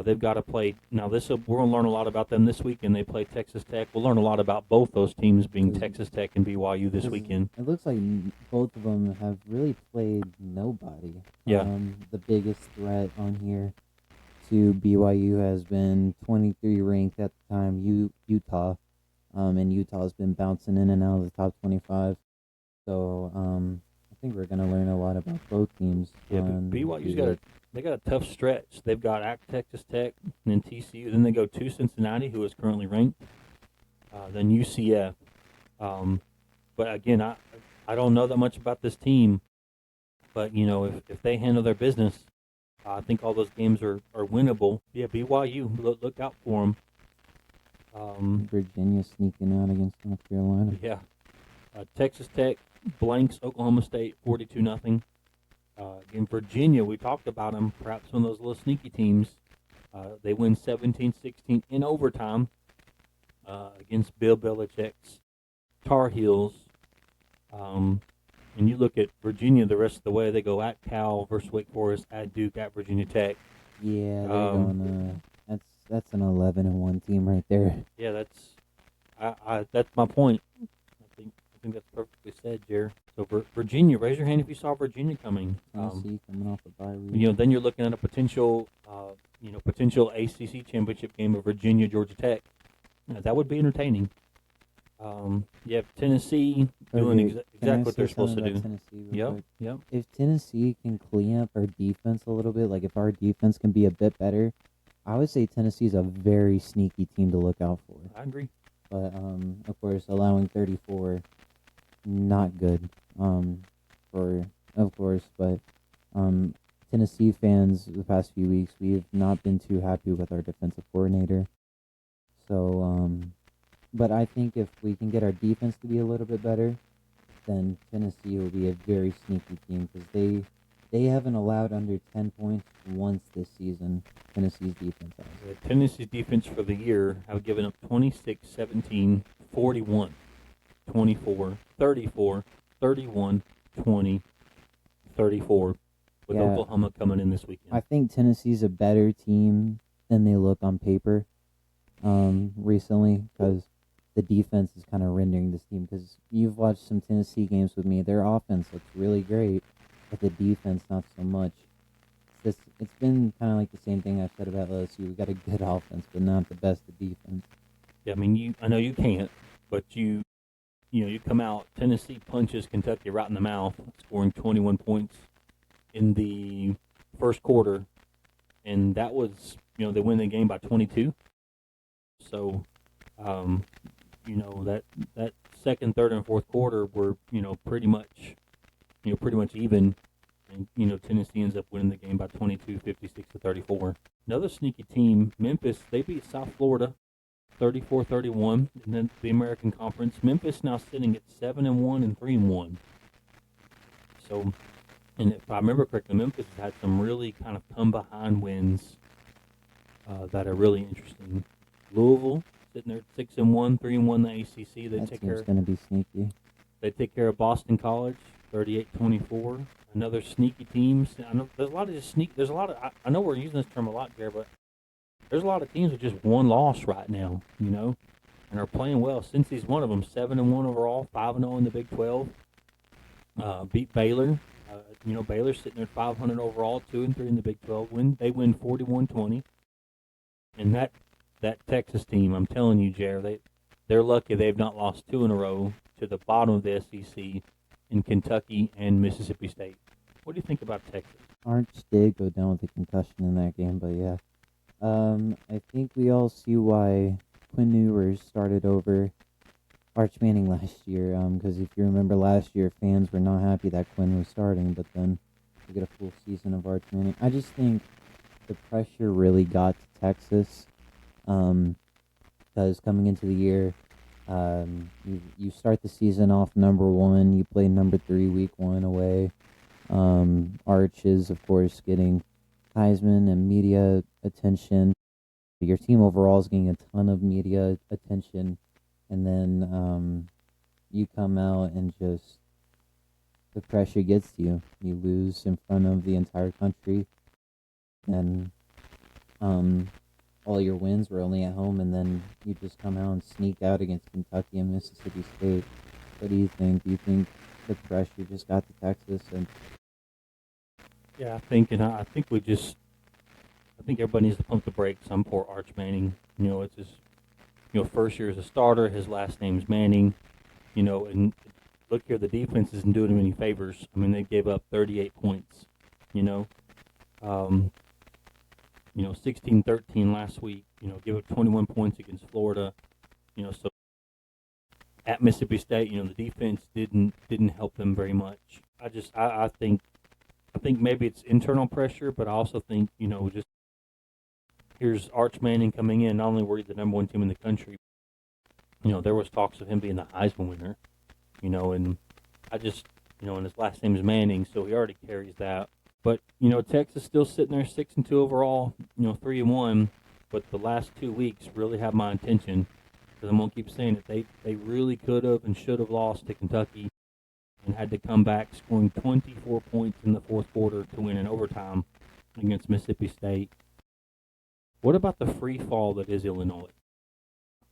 They've got to play now. We're going to learn a lot about them this weekend. They play Texas Tech. We'll learn a lot about both those teams, being Texas Tech and BYU, this 'Cause weekend. It looks like both of them have really played nobody. Yeah. The biggest threat on here to BYU has been 23 ranked at the time, Utah. And Utah's been bouncing in and out of the top 25. So I think we're going to learn a lot about both teams. Yeah, but BYU's got a tough stretch. They've got Texas Tech, and then TCU. Then they go to Cincinnati, who is currently ranked. Then UCF. But again, I don't know that much about this team. But if they handle their business, I think all those games are winnable. Yeah, BYU, look out for them. Virginia sneaking out against North Carolina. Yeah, Texas Tech blanks Oklahoma State 42-0. In Virginia, we talked about them, perhaps one of those little sneaky teams. They win 17-16 in overtime against Bill Belichick's Tar Heels. And you look at Virginia the rest of the way, they go at Cal versus Wake Forest, at Duke, at Virginia Tech. Yeah, they're going. That's an 11-1 team right there. Yeah, that's my point. I think that's perfectly said, Jer. So Virginia, raise your hand if you saw Virginia coming. Tennessee coming off a bye week. Then you're looking at a potential ACC championship game of Virginia Georgia Tech. That would be entertaining. You have Tennessee doing exactly what they're supposed to do. Yep. If Tennessee can clean up our defense a little bit, like if our defense can be a bit better, I would say Tennessee's a very sneaky team to look out for. I agree. But of course, allowing 34, not good. But Tennessee fans the past few weeks, we have not been too happy with our defensive coordinator. So, but I think if we can get our defense to be a little bit better, then Tennessee will be a very sneaky team because they haven't allowed under 10 points once this season. Tennessee's defense has. Tennessee's defense for the year have given up 26, 17, 41, 24, 34, 31, 20, 34. with Yeah. Oklahoma coming in this weekend. I think Tennessee's a better team than they look on paper recently because the defense is kind of rendering this team. Because you've watched some Tennessee games with me, their offense looks really great, but the defense not so much. It's been kind of like the same thing I've said about LSU. We got a good offense, but not the best of defense. Yeah, I mean, I know you can't, but you come out. Tennessee punches Kentucky right in the mouth, scoring 21 points in the first quarter, and that was, they win the game by 22. So, that second, third, and fourth quarter were, pretty much even. And, Tennessee ends up winning the game by 22, 56-34. Another sneaky team, Memphis, they beat South Florida 34-31 in the American Conference. Memphis now sitting at 7-1 and 3-1. So, and if I remember correctly, Memphis has had some really kind of come behind wins that are really interesting. Louisville sitting there at 6-1, 3-1 in the ACC. That team's going to be sneaky. They take care of Boston College, 38-24. Another sneaky team. I know there's a lot of just There's a lot of. I know we're using this term a lot here, but there's a lot of teams with just one loss right now, and are playing well. Cincy's one of them, 7-1 overall, 5-0 in the Big 12. Beat Baylor. Baylor's sitting there at 500 overall, 2-3 in the Big 12. They win 41-20. And that Texas team, I'm telling you, Jared, they're lucky they've not lost 2 in a row to the bottom of the SEC in Kentucky and Mississippi State. What do you think about Texas? Arch did go down with a concussion in that game, but yeah. I think we all see why Quinn Ewers started over Arch Manning last year. Because if you remember last year, fans were not happy that Quinn was starting, but then we get a full season of Arch Manning. I just think the pressure really got to Texas. Because coming into the year, you start the season off number 1, you play number 3 week 1 away. Arch is, of course, getting Heisman and media attention. Your team overall is getting a ton of media attention, and then you come out and just the pressure gets to you. You lose in front of the entire country, and all your wins were only at home, and then you just come out and sneak out against Kentucky and Mississippi State. What do you think? Do you think the pressure just got to Texas? And yeah, I think everybody needs to pump the brakes on poor Arch Manning. It's his, first year as a starter. His last name's Manning. And look here, the defense isn't doing him any favors. I mean, they gave up 38 points. 16-13 last week. Give up 21 points against Florida. So at Mississippi State, the defense didn't help them very much. I think maybe it's internal pressure, but I also think just here's Arch Manning coming in. Not only were he the number 1 team in the country, there was talks of him being the Heisman winner. And I just and his last name is Manning, so he already carries that. But, Texas still sitting there 6-2 overall, 3-1. But the last 2 weeks really have my attention. Because I'm going to keep saying it. They really could have and should have lost to Kentucky and had to come back scoring 24 points in the fourth quarter to win in overtime against Mississippi State. What about the free fall that is Illinois?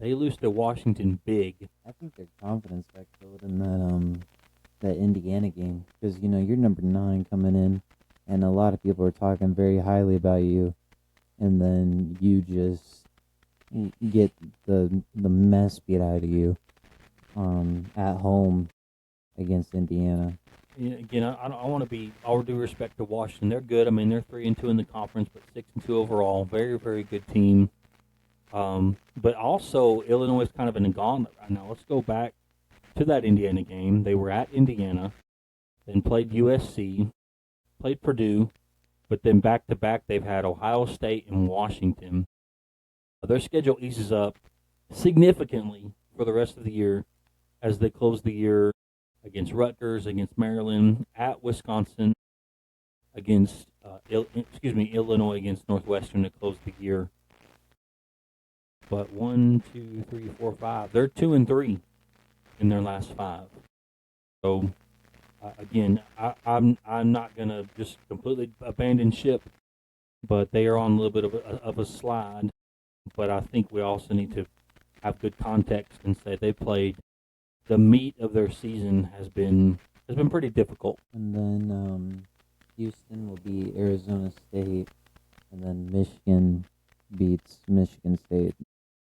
They lose to Washington big. I think their confidence got killed in that Indiana game. Because, you're number 9 coming in. And a lot of people are talking very highly about you, and then you just get the mess beat out of you at home against Indiana. Yeah, again, I want to be all due respect to Washington. They're good. I mean, they're 3-2 in the conference, but 6-2 overall. Very, very good team. But also, Illinois is kind of in a gauntlet right now. Let's go back to that Indiana game. They were at Indiana, then played USC. Played Purdue, but then back-to-back they've had Ohio State and Washington. Their schedule eases up significantly for the rest of the year as they close the year against Rutgers, against Maryland, at Wisconsin, against Illinois against Northwestern to close the year. But 1, 2, 3, 4, 5. They're 2-3 in their last 5. So Again, I'm not gonna just completely abandon ship, but they are on a little bit of a slide. But I think we also need to have good context and say they played the meat of their season has been pretty difficult. And then Houston will be Arizona State, and then Michigan beats Michigan State.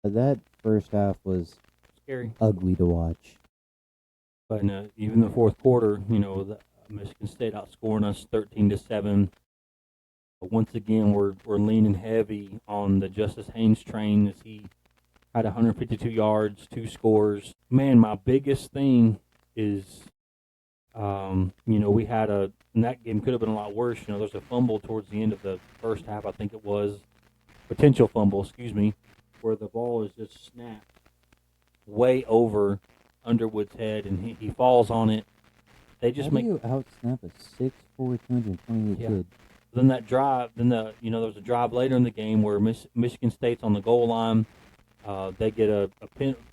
That first half was Scary. ugly to watch. But even the fourth quarter, Michigan State outscoring us 13-7. Once again, we're leaning heavy on the Justice Haynes train as he had 152 yards, 2 scores. Man, my biggest thing is, we had and that game could have been a lot worse. There's a fumble towards the end of the first half, I think it was, potential fumble, excuse me, where the ball is just snapped way over Underwood's head, and he falls on it. They just How do you outsnap a 6'4", 228 kid? Then that drive, there was a drive later in the game where Michigan State's on the goal line. They get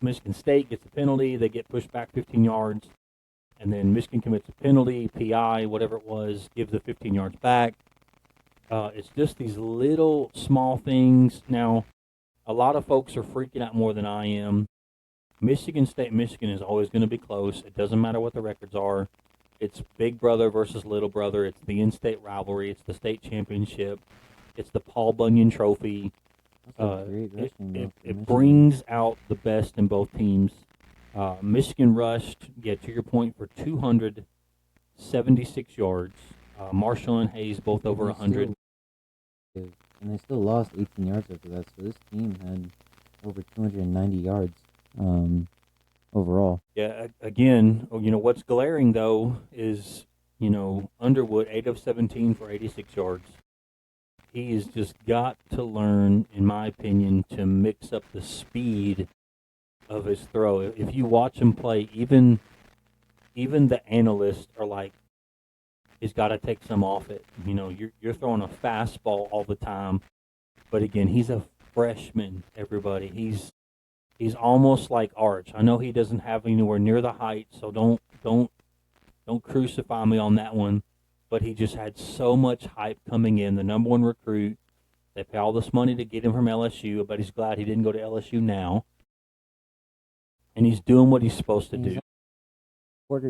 Michigan State gets a penalty. They get pushed back 15 yards, and then Michigan commits a penalty, PI, whatever it was, gives the 15 yards back. It's just these little small things. Now, a lot of folks are freaking out more than I am. Michigan State, Michigan is always going to be close. It doesn't matter what the records are. It's big brother versus little brother. It's the in-state rivalry. It's the state championship. It's the Paul Bunyan Trophy. It brings out the best in both teams. Michigan rushed, to your point, for 276 yards. Marshall and Hayes both over 100. And they still lost 18 yards after that, so this team had over 290 yards overall. Yeah, again, what's glaring, though, is, Underwood, 8 of 17 for 86 yards. He has just got to learn, in my opinion, to mix up the speed of his throw. If you watch him play, even the analysts are like, he's got to take some off it. You're throwing a fastball all the time. But again, he's a freshman, everybody. He's almost like Arch. I know he doesn't have anywhere near the height, so don't crucify me on that one. But he just had so much hype coming in, the number one recruit. They pay all this money to get him from LSU, but he's glad he didn't go to LSU now. And he's doing what he's supposed to do.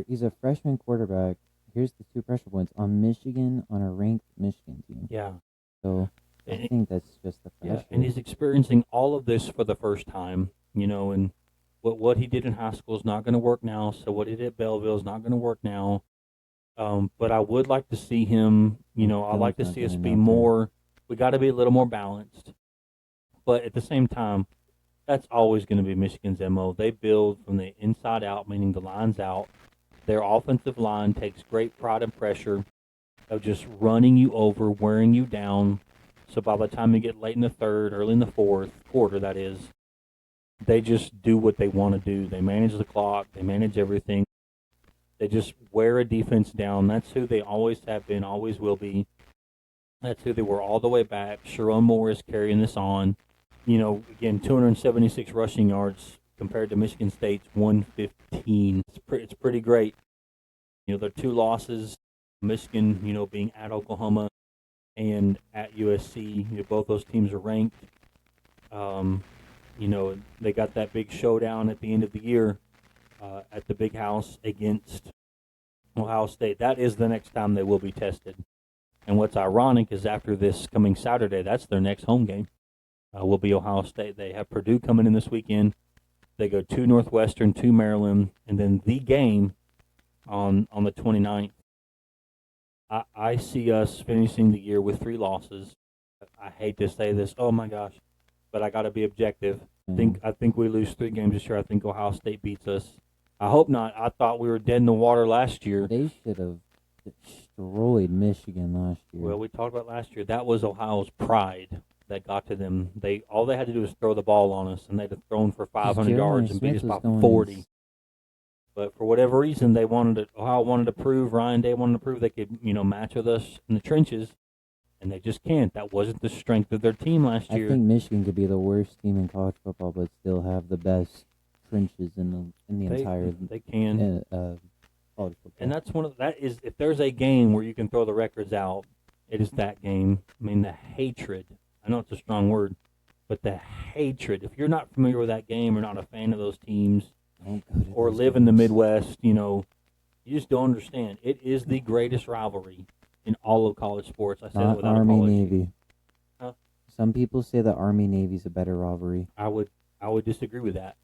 He's a freshman quarterback. Here's the 2 pressure points on Michigan, on a ranked Michigan team. Yeah. So I think that's just the pressure. Yeah, and he's experiencing all of this for the first time, and what he did in high school is not going to work now. So what he did at Belleville is not going to work now. But I would like to see him, I'd like to see us be more, we got to be a little more balanced. But at the same time, that's always going to be Michigan's MO. They build from the inside out, meaning the line's out. Their offensive line takes great pride and pressure of just running you over, wearing you down. So by the time you get late in the third, early in the fourth quarter, that is, they just do what they want to do. They manage the clock. They manage everything. They just wear a defense down. That's who they always have been, always will be. That's who they were all the way back. Sharon Moore is carrying this on. Again, 276 rushing yards compared to Michigan State's 115. It's pretty great. Their 2 losses, Michigan, being at Oklahoma and at USC. Both those teams are ranked. They got that big showdown at the end of the year at the Big House against Ohio State. That is the next time they will be tested. And what's ironic is after this coming Saturday, that's their next home game. Will be Ohio State. They have Purdue coming in this weekend. They go to Northwestern, to Maryland, and then the game on the 29th. I see us finishing the year with 3 losses. I hate to say this. Oh my gosh, but I got to be objective. I think we lose 3 games this year. I think Ohio State beats us. I hope not. I thought we were dead in the water last year. They should have destroyed Michigan last year. Well, we talked about last year. That was Ohio's pride that got to them. All they had to do was throw the ball on us, and they'd have thrown for 500 yards and beat us by 40. But for whatever reason, Ohio wanted to prove, Ryan Day wanted to prove they could, match with us in the trenches, and they just can't. That wasn't the strength of their team last year. I think Michigan could be the worst team in college football, but still have the best trenches in the entire. They can. college football. And that's that is, if there's a game where you can throw the records out, it is that game. I mean, the hatred. I know it's a strong word, but the hatred. If you're not familiar with that game or not a fan of those teams Don't go to or those live in the games. Midwest, you just don't understand. It is the greatest rivalry in all of college sports. I said it Not without Army apology. Navy. Huh? Some people say the Army Navy's a better rivalry. I would disagree with that.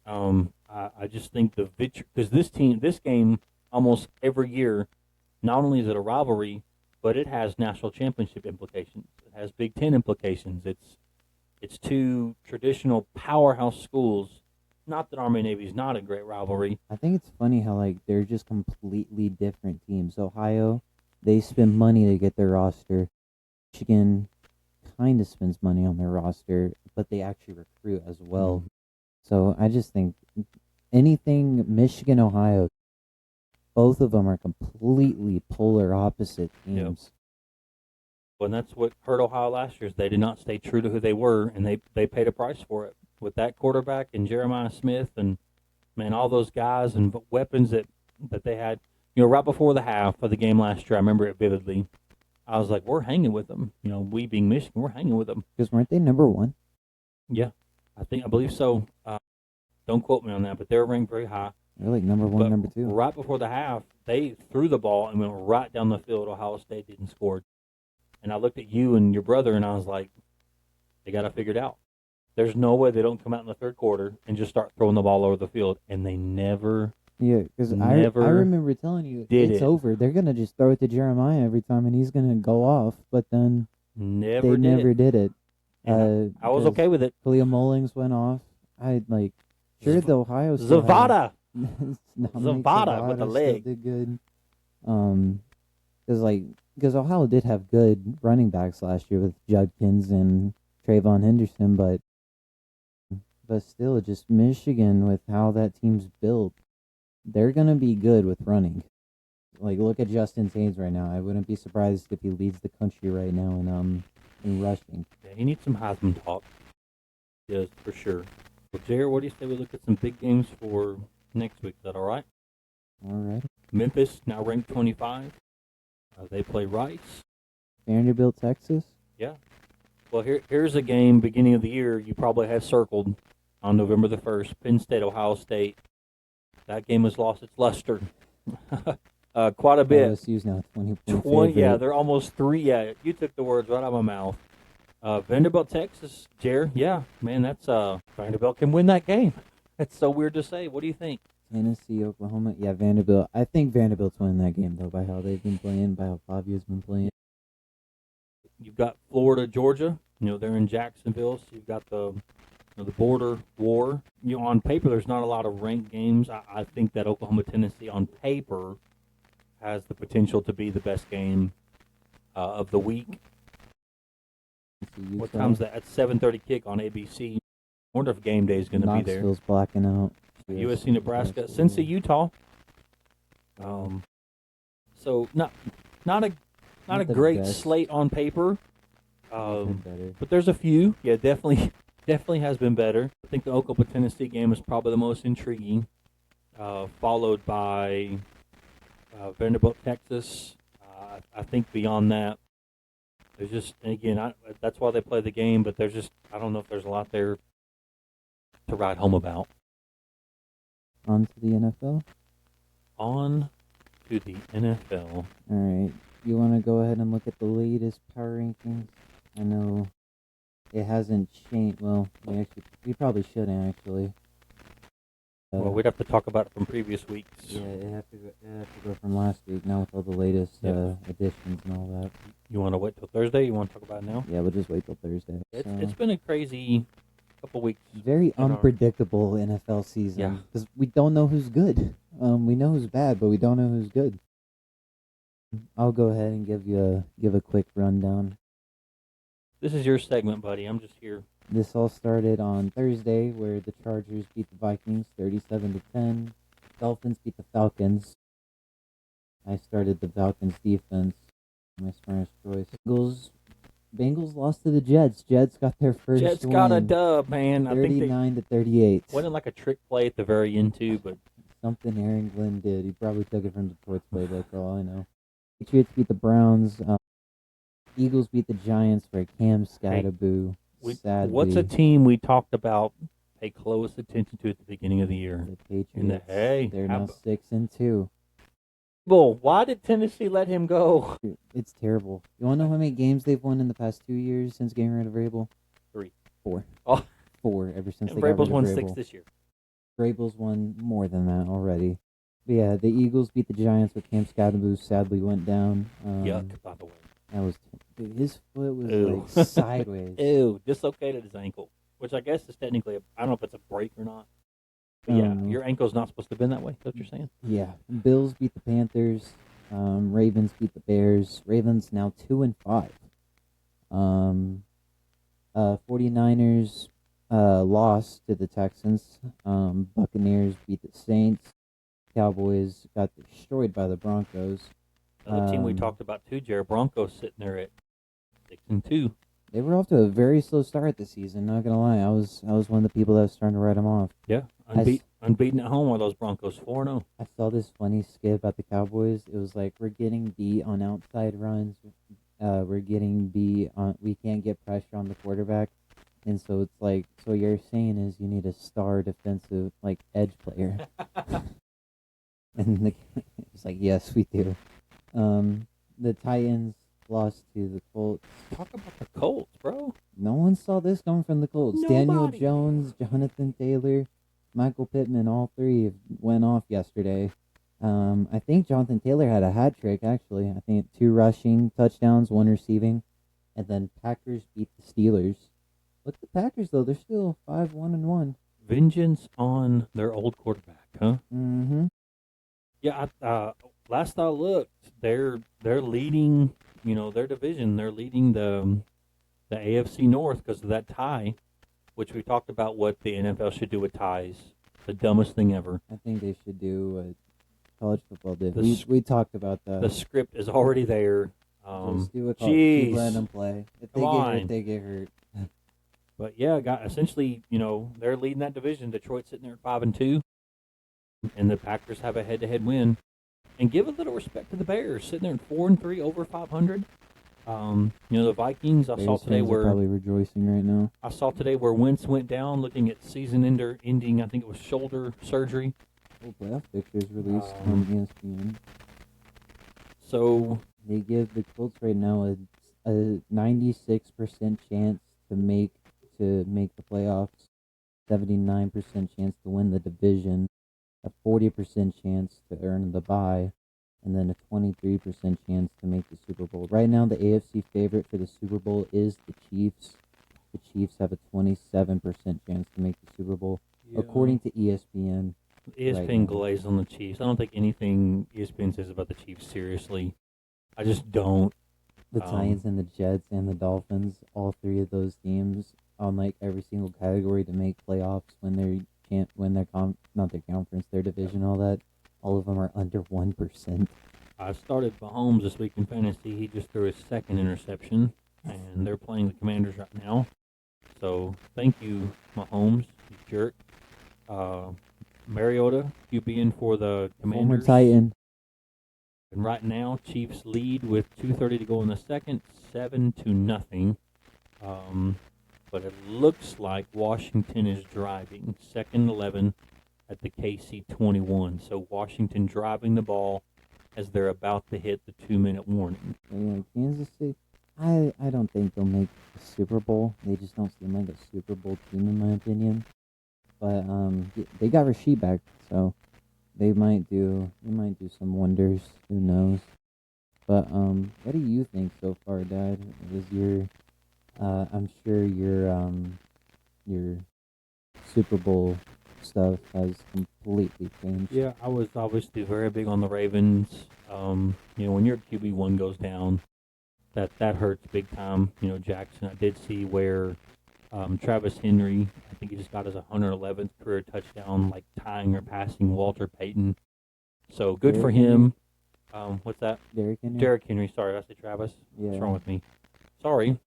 I just think the vitriol, because this game, almost every year, not only is it a rivalry, but it has national championship implications. It has Big Ten implications. It's two traditional powerhouse schools. Not that Army Navy is not a great rivalry. I think it's funny how like they're just completely different teams. Ohio, they spend money to get their roster. Michigan kind of spends money on their roster, but they actually recruit as well. Mm-hmm. So I just think anything Michigan, Ohio, both of them are completely polar opposite teams. Well, and that's what hurt Ohio last year. Is they did not stay true to who they were, and they paid a price for it with that quarterback and Jeremiah Smith and man, all those guys and weapons that they had. Right before the half of the game last year, I remember it vividly. I was like, we're hanging with them. We being Michigan, we're hanging with them. Because weren't they number one? Yeah, I believe so. Don't quote me on that, but they're ranked very high. They're like number one, But number two. right before the half, they threw the ball and went right down the field. Ohio State didn't score. And I looked at you and your brother, and I was like, they got to figure it out. There's no way they don't come out in the third quarter and just start throwing the ball over the field. And they never. Yeah, because I Never remember telling you did it's it. over. They're gonna just throw it to Jeremiah every time, and he's gonna go off. But then Never they did never it. did it. And I was because okay with it. Khalil Mullings went off. I like sure the Ohio still had- Zavada. Dominic Zavada with the still leg. did good. Because Ohio did have good running backs last year with Judkins and Trayvon Henderson, but still, just Michigan with how that team's built, they're gonna be good with running. Like look at Justin Taines right now. I wouldn't be surprised if he leads the country right now in rushing. Yeah, he needs some Heisman talk. Yes, for sure. Well, Jared, what do you say we look at some big games for next week? Is that all right? All right, Memphis, now ranked 25. They play Rice. Vanderbilt, Texas. Yeah. Well, here's a game beginning of the year you probably have circled on November the 1st. Penn State, Ohio State. That game has lost its luster quite a bit. LSU's now 20-point 20, yeah, favorite. they're almost 3. Yeah, you took the words right out of my mouth. Vanderbilt, Texas, Jared. Yeah, man, that's Vanderbilt can win that game. That's so weird to say. What do you think? Tennessee, Oklahoma. Yeah, Vanderbilt. I think Vanderbilt's winning that game, though, by how they've been playing, by how Fabio's been playing. You've got Florida, Georgia. They're in Jacksonville, so you've got the border war. On paper, there's not a lot of ranked games. I think that Oklahoma, Tennessee, on paper, has the potential to be the best game of the week. Utah. What time's that? At 7:30 kick on ABC. Wonder if game day is going to be there. Knoxville's blacking out. USC, Nebraska, Cincy, Utah. So not a Not the great best. slate on paper. Been better. But there's a few. Yeah, definitely has been better. I think the Oklahoma Tennessee game is probably the most intriguing, followed by Vanderbilt Texas. I think beyond that, there's just, and again, that's why they play the game. But there's just, I don't know if there's a lot there to write home about. On to the NFL. On to the NFL. All right. You want to go ahead and look at the latest power rankings? I know it hasn't changed. Well, we probably shouldn't actually. Well, we'd have to talk about it from previous weeks. Yeah, it have to go from last week now with all the latest Yeah. additions and all that. You want to wait till Thursday? You want to talk about it now? Yeah, we'll just wait till Thursday. It's been a crazy couple weeks. Very in our- unpredictable NFL season. Yeah. Because we don't know who's good. We know who's bad, but we don't know who's good. I'll go ahead and give a quick rundown. This is your segment, buddy. I'm just here. This all started on Thursday, where the Chargers beat the Vikings 37-10. Dolphins beat the Falcons. I started the Falcons defense. My smartest choice. Bengals lost to the Jets. Jets got their first Jets win. got a dub, man. I think they 39-38. went in like a trick play at the very end too, but Something Aaron Glenn did. He probably took it from the Detroit's playbook, for all I know. Patriots beat the Browns. Eagles beat the Giants for a Cam Scatterboo. Sadly, What's a team we talked about? Pay close attention to at the beginning of the year. the Patriots. Hey, they're how now ab- 6-2. Bull, why did Tennessee let him go? It's terrible. You want to know how many games they've won in the past 2 years since getting rid of Vrabel? 3. 4. Oh. 4 ever since And they got rid Vrabel's of won Vrabel. 6 this year. Vrabel's won more than that already. But yeah, the Eagles beat the Giants, but Cam Scatterboo sadly went down. Yuck, by the way. That was, dude, his foot was Ew. like sideways. Ew, dislocated his ankle, which I guess is technically, I don't know if it's a break or not. But yeah, your ankle's not supposed to bend that way. That's what you're saying? Yeah, Bills beat the Panthers. Ravens beat the Bears. Ravens now 2-5. 49ers lost to the Texans. Buccaneers beat the Saints. Cowboys got destroyed by the Broncos. Another team we Um, talked about too, Jared Broncos sitting there at 6-2. They were off to a very slow start this season. Not gonna lie, I was one of the people that was starting to write them off. Yeah, unbeaten at home are those Broncos 4-0. I saw this funny skit about the Cowboys. It was like, we're getting beat on outside runs. We're getting beat on. We can't get pressure on the quarterback, and so it's like, so what you're saying is you need a star defensive like edge player. And it's like, yes, we do. The Titans lost to the Colts. Talk about the Colts, bro. No one saw this coming from the Colts. Daniel Nobody. Jones, Jonathan Taylor, Michael Pittman, all three went off yesterday. I think Jonathan Taylor had a hat trick, actually. I think 2 rushing touchdowns, 1 receiving. And then Packers beat the Steelers. Look at the Packers, though. They're still 5-1-1. Vengeance on their old quarterback, huh? Mm-hmm. Yeah, last I looked, they're leading, their division. They're leading the AFC North because of that tie, which we talked about what the NFL should do with ties. The dumbest thing ever. I think they should do what college football did. The We talked about that. The script is already there. Just do what Jeez. let them play. If they Come get on. hurt, they get hurt. But yeah, essentially, they're leading that division. Detroit's sitting there at 5-2, and the Packers have a head-to-head win. And give a little respect to the Bears, sitting there at 4-3, over 500. The Vikings. I saw Bears today fans are where probably rejoicing right now. Wentz went down, looking at season ending. I think it was shoulder surgery. Oh, playoff pictures released on ESPN. So They give the Colts right now a 96% chance to make the playoffs, 79% chance to win the division, a 40% chance to earn the bye, and then a 23% chance to make the Super Bowl. Right now, the AFC favorite for the Super Bowl is the Chiefs. The Chiefs have a 27% chance to make the Super Bowl, according to ESPN. ESPN right now. glazed on the Chiefs. I don't take anything ESPN says about the Chiefs seriously. I just don't. The Titans and the Jets and the Dolphins, all 3 of those teams on like every single category to make playoffs when not their conference, their division, all that. All of them are under 1%. I started Mahomes this week in fantasy. He just threw his second interception, and they're playing the Commanders right now. So thank you, Mahomes, you jerk. Mariota, QB for the Commanders. Former Titan. And right now, Chiefs lead with 2:30 to go in the second, 7-0. But it looks like Washington is driving, 2nd-11 at the KC 21. So Washington driving the ball as they're about to hit the 2-minute warning. Yeah, Kansas City. I don't think they'll make the Super Bowl. They just don't seem like a Super Bowl team in my opinion. But they got Rasheed back, so they might do some wonders. Who knows? But what do you think so far, Dad? Was your I'm sure your Super Bowl stuff has completely changed. Yeah, I was obviously very big on the Ravens. When your QB1 goes down, that hurts big time. Jackson, I did see where Travis Henry, I think he just got his 111th career touchdown, like tying or passing Walter Payton. So good for Derrick him. What's that? Derrick Henry. Derrick Henry. Sorry, did I say Travis? Yeah. What's wrong with me? Sorry.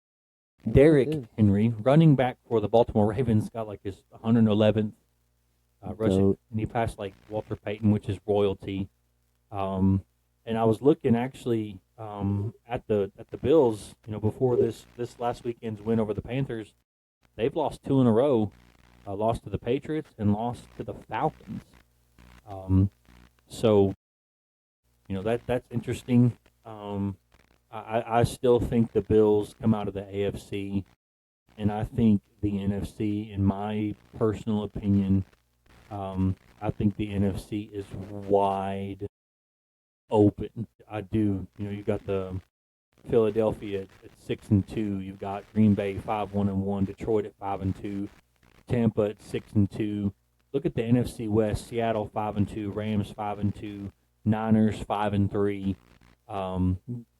It Derrick is. Henry, running back for the Baltimore Ravens, got like his 111th rushing, Goat. and he passed like Walter Payton, which is royalty. And I was looking actually at the Bills. You know, before this last weekend's win over the Panthers, they've lost two in a row. Lost to the Patriots and lost to the Falcons. So you know that's interesting. I still think the Bills come out of the AFC, and I think the NFC, in my personal opinion, I think the NFC is wide open. I do. You know, you got the Philadelphia at 6-2. You've got Green Bay 5-1-1. Detroit at 5-2. Tampa at 6-2. Look at the NFC West: Seattle 5-2, Rams 5-2, Niners 5-3,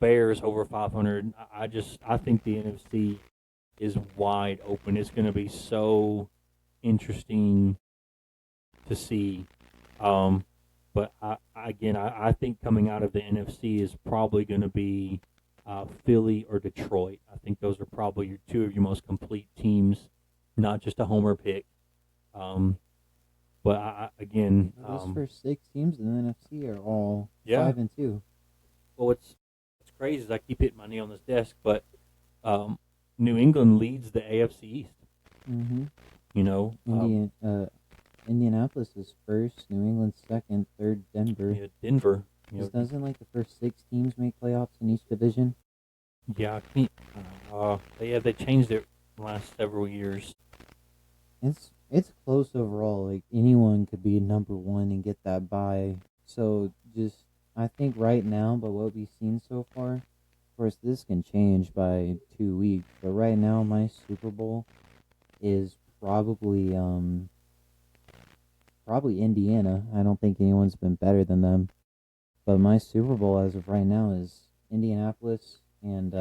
Bears over 500. I think the NFC is wide open. It's going to be so interesting to see. But I think coming out of the NFC is probably going to be Philly or Detroit. I think those are probably two of your most complete teams, not just a homer pick. But Those first 6 teams in the NFC are all Yeah. 5-2. well, what's crazy is I keep hitting my knee on this desk, but New England leads the AFC East. Mm-hmm. You know, Indianapolis is first, New England second, third Denver. Denver. You know, Just doesn't like the first 6 teams make playoffs in each division? yeah, I can't. They changed it the last several years. It's close overall. Like anyone could be number 1 and get that bye. So just I think right now, but what we've seen so far, of course this can change by 2 weeks. But right now, my Super Bowl is probably Indiana. I don't think anyone's been better than them. But my Super Bowl as of right now is Indianapolis and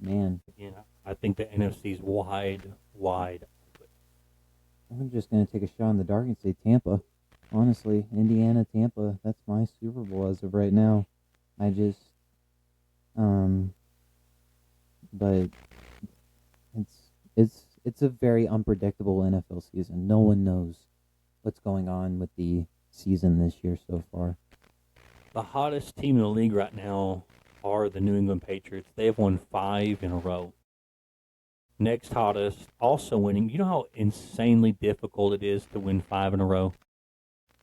man, Again, I think the NFC's wide open. I'm just gonna take a shot in the dark and say Tampa. Honestly, Indiana, Tampa. That's my Super Bowl as of right now. I just, but it's a very unpredictable NFL season. No one knows what's going on with the season this year so far. The hottest team in the league right now are the New England Patriots. They have won 5 in a row. Next hottest, also winning. You know how insanely difficult it is to win 5 in a row?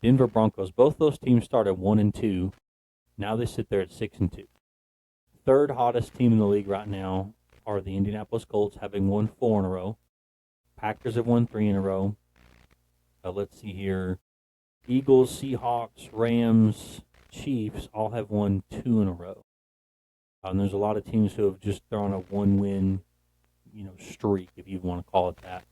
Denver Broncos. Both those teams started 1-2. Now they sit there at 6-2. Third hottest team in the league right now are the Indianapolis Colts, having won 4 in a row. Packers have won 3 in a row. Let's see here. Eagles, Seahawks, Rams, Chiefs all have won 2 in a row. And there's a lot of teams who have just thrown a 1-win, streak, if you want to call it that.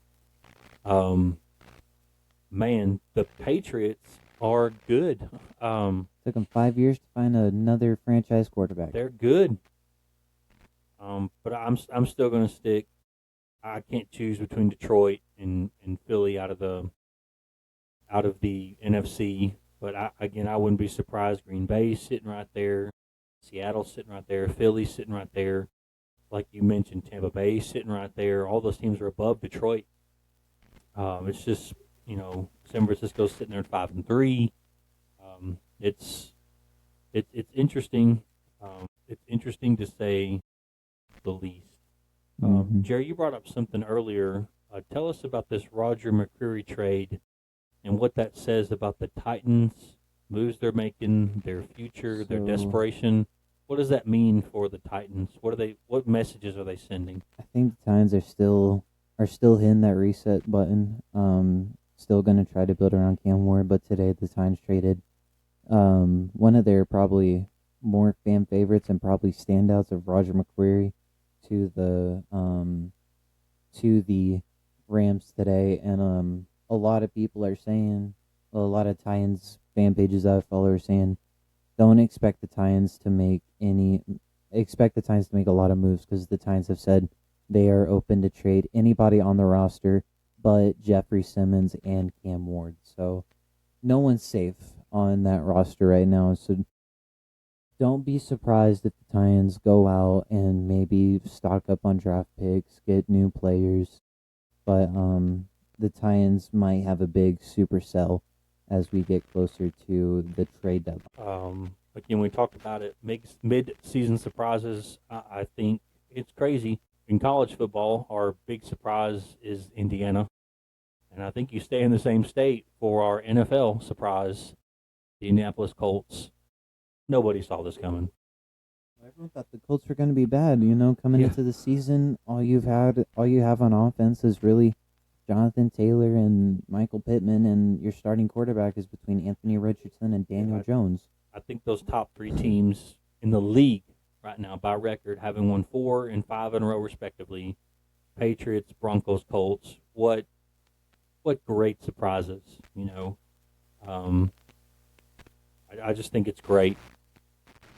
Man, the Patriots are good. Took them 5 years to find another franchise quarterback. They're good. But I'm still going to stick. I can't choose between Detroit and Philly out of the NFC. But I wouldn't be surprised. Green Bay's sitting right there. Seattle's sitting right there. Philly's sitting right there. Like you mentioned, Tampa Bay's sitting right there. All those teams are above Detroit. It's just, San Francisco's sitting there at 5-3. It's interesting. It's interesting to say the least. Jerry, you brought up something earlier. Tell us about this Roger McCreary trade and what that says about the Titans, moves they're making, their future, their desperation. What does that mean for the Titans? What messages are they sending? I think the Titans are still hitting that reset button. Still gonna try to build around Cam Ward, but today the Titans traded one of their probably more fan favorites and probably standouts of Roger McCreary to the Rams today, and a lot of people are saying, a lot of Titans fan pages I follow are saying, don't expect the Titans to make a lot of moves, because the Titans have said they are open to trade anybody on the roster but Jeffrey Simmons and Cam Ward. So no one's safe on that roster right now. So don't be surprised if the Titans go out and maybe stock up on draft picks, get new players. But the Titans might have a big supercell as we get closer to the trade deadline. Again, we talked about it. Mid-season surprises. I think it's crazy. In college football, our big surprise is Indiana, and I think you stay in the same state for our NFL surprise, the Indianapolis Colts. Nobody saw this coming. Everyone thought the Colts were going to be bad. Coming Yeah. into the season, all you have on offense is really Jonathan Taylor and Michael Pittman, and your starting quarterback is between Anthony Richardson and Daniel Jones. I think those top three teams in the league right now by record, having won 4 and 5 in a row respectively, Patriots, Broncos, Colts. What great surprises, I just think it's great.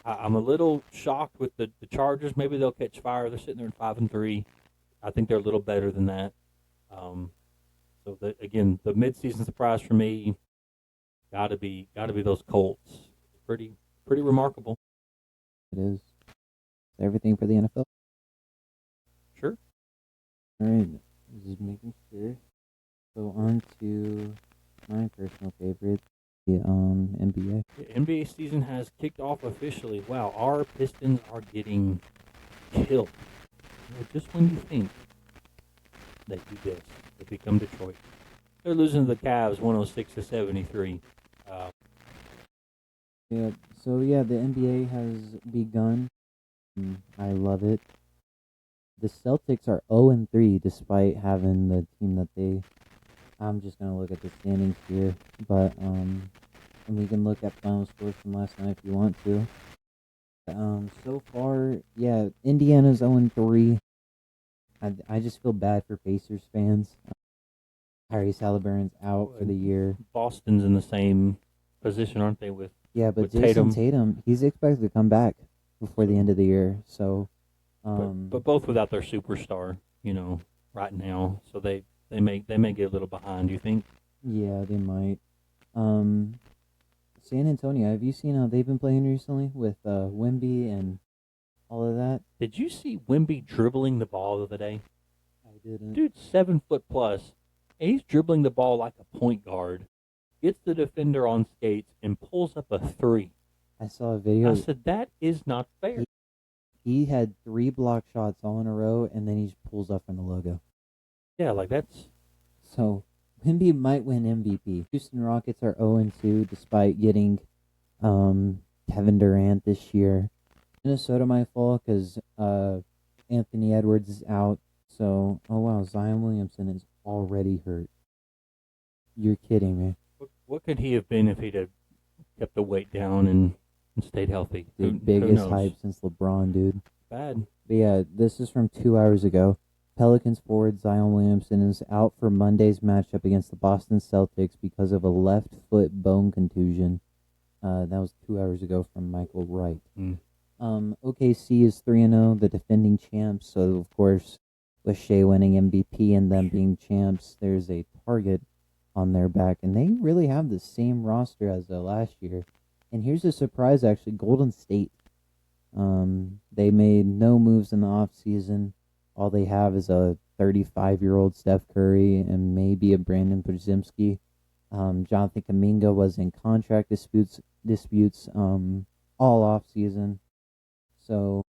I'm a little shocked with the Chargers. Maybe they'll catch fire. They're sitting there at 5-3. I think they're a little better than that. Again, the midseason surprise for me gotta be those Colts. Pretty remarkable. It is. Everything for the NFL. Sure. All right, just making sure. So on to my personal favorite, the NBA. The NBA season has kicked off officially. Wow, our Pistons are getting killed. Just when you think they do this, they become Detroit. They're losing to the Cavs 106-73. The NBA has begun. I love it. The Celtics are 0-3 despite having the team that they. I'm just gonna look at the standings here, but and we can look at final scores from last night if you want to. So far, Indiana's 0-3. I just feel bad for Pacers fans. Tyrese Halliburton's out for the year. Boston's in the same position, aren't they? But Jason Tatum. Tatum, he's expected to come back before the end of the year. So, but both without their superstar, right now. So they may get a little behind. Do you think? Yeah, they might. San Antonio, have you seen how they've been playing recently with Wemby and all of that? Did you see Wemby dribbling the ball the other day? I didn't. Dude's 7 foot plus, and he's dribbling the ball like a point guard. Gets the defender on skates and pulls up a 3. I saw a video. I said that is not fair. He had 3 block shots all in a row, and then he just pulls up in the logo. Yeah, like that's. So Wemby might win MVP. Houston Rockets are 0-2 despite getting Kevin Durant this year. Minnesota might fall because Anthony Edwards is out. So, oh wow, Zion Williamson is already hurt. You're kidding me. What could he have been if he'd have kept the weight down and stayed healthy? The biggest hype since LeBron, dude. Bad. But yeah, this is from 2 hours ago. Pelicans forward Zion Williamson is out for Monday's matchup against the Boston Celtics because of a left foot bone contusion. That was 2 hours ago from Michael Wright. OKC is 3-0, the defending champs. So, of course, with Shea winning MVP and them being champs, there's a target on their back. And they really have the same roster as last year. And here's a surprise, actually. Golden State. They made no moves in the offseason. All they have is a 35-year-old Steph Curry and maybe a Brandon Podziemski. Jonathan Kuminga was in contract disputes all off season. So,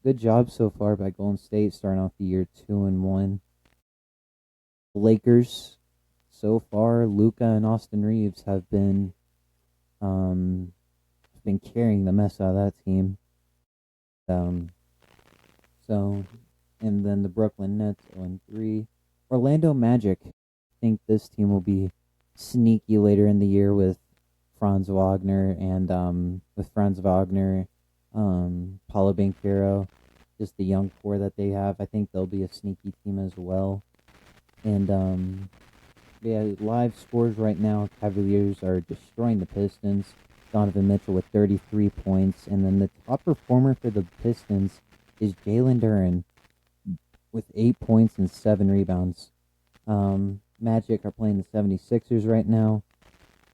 good job so far by Golden State, starting off the year 2-1. Lakers, so far, Luka and Austin Reeves have been carrying the mess out of that team. And then the Brooklyn Nets 0-3. Orlando Magic, I think this team will be sneaky later in the year with Franz Wagner, Paulo Banchero, just the young core that they have. I think they'll be a sneaky team as well. And live scores right now, Cavaliers are destroying the Pistons. Donovan Mitchell with 33 points. And then the top performer for the Pistons is Jalen Duren with 8 points and 7 rebounds. Magic are playing the 76ers right now.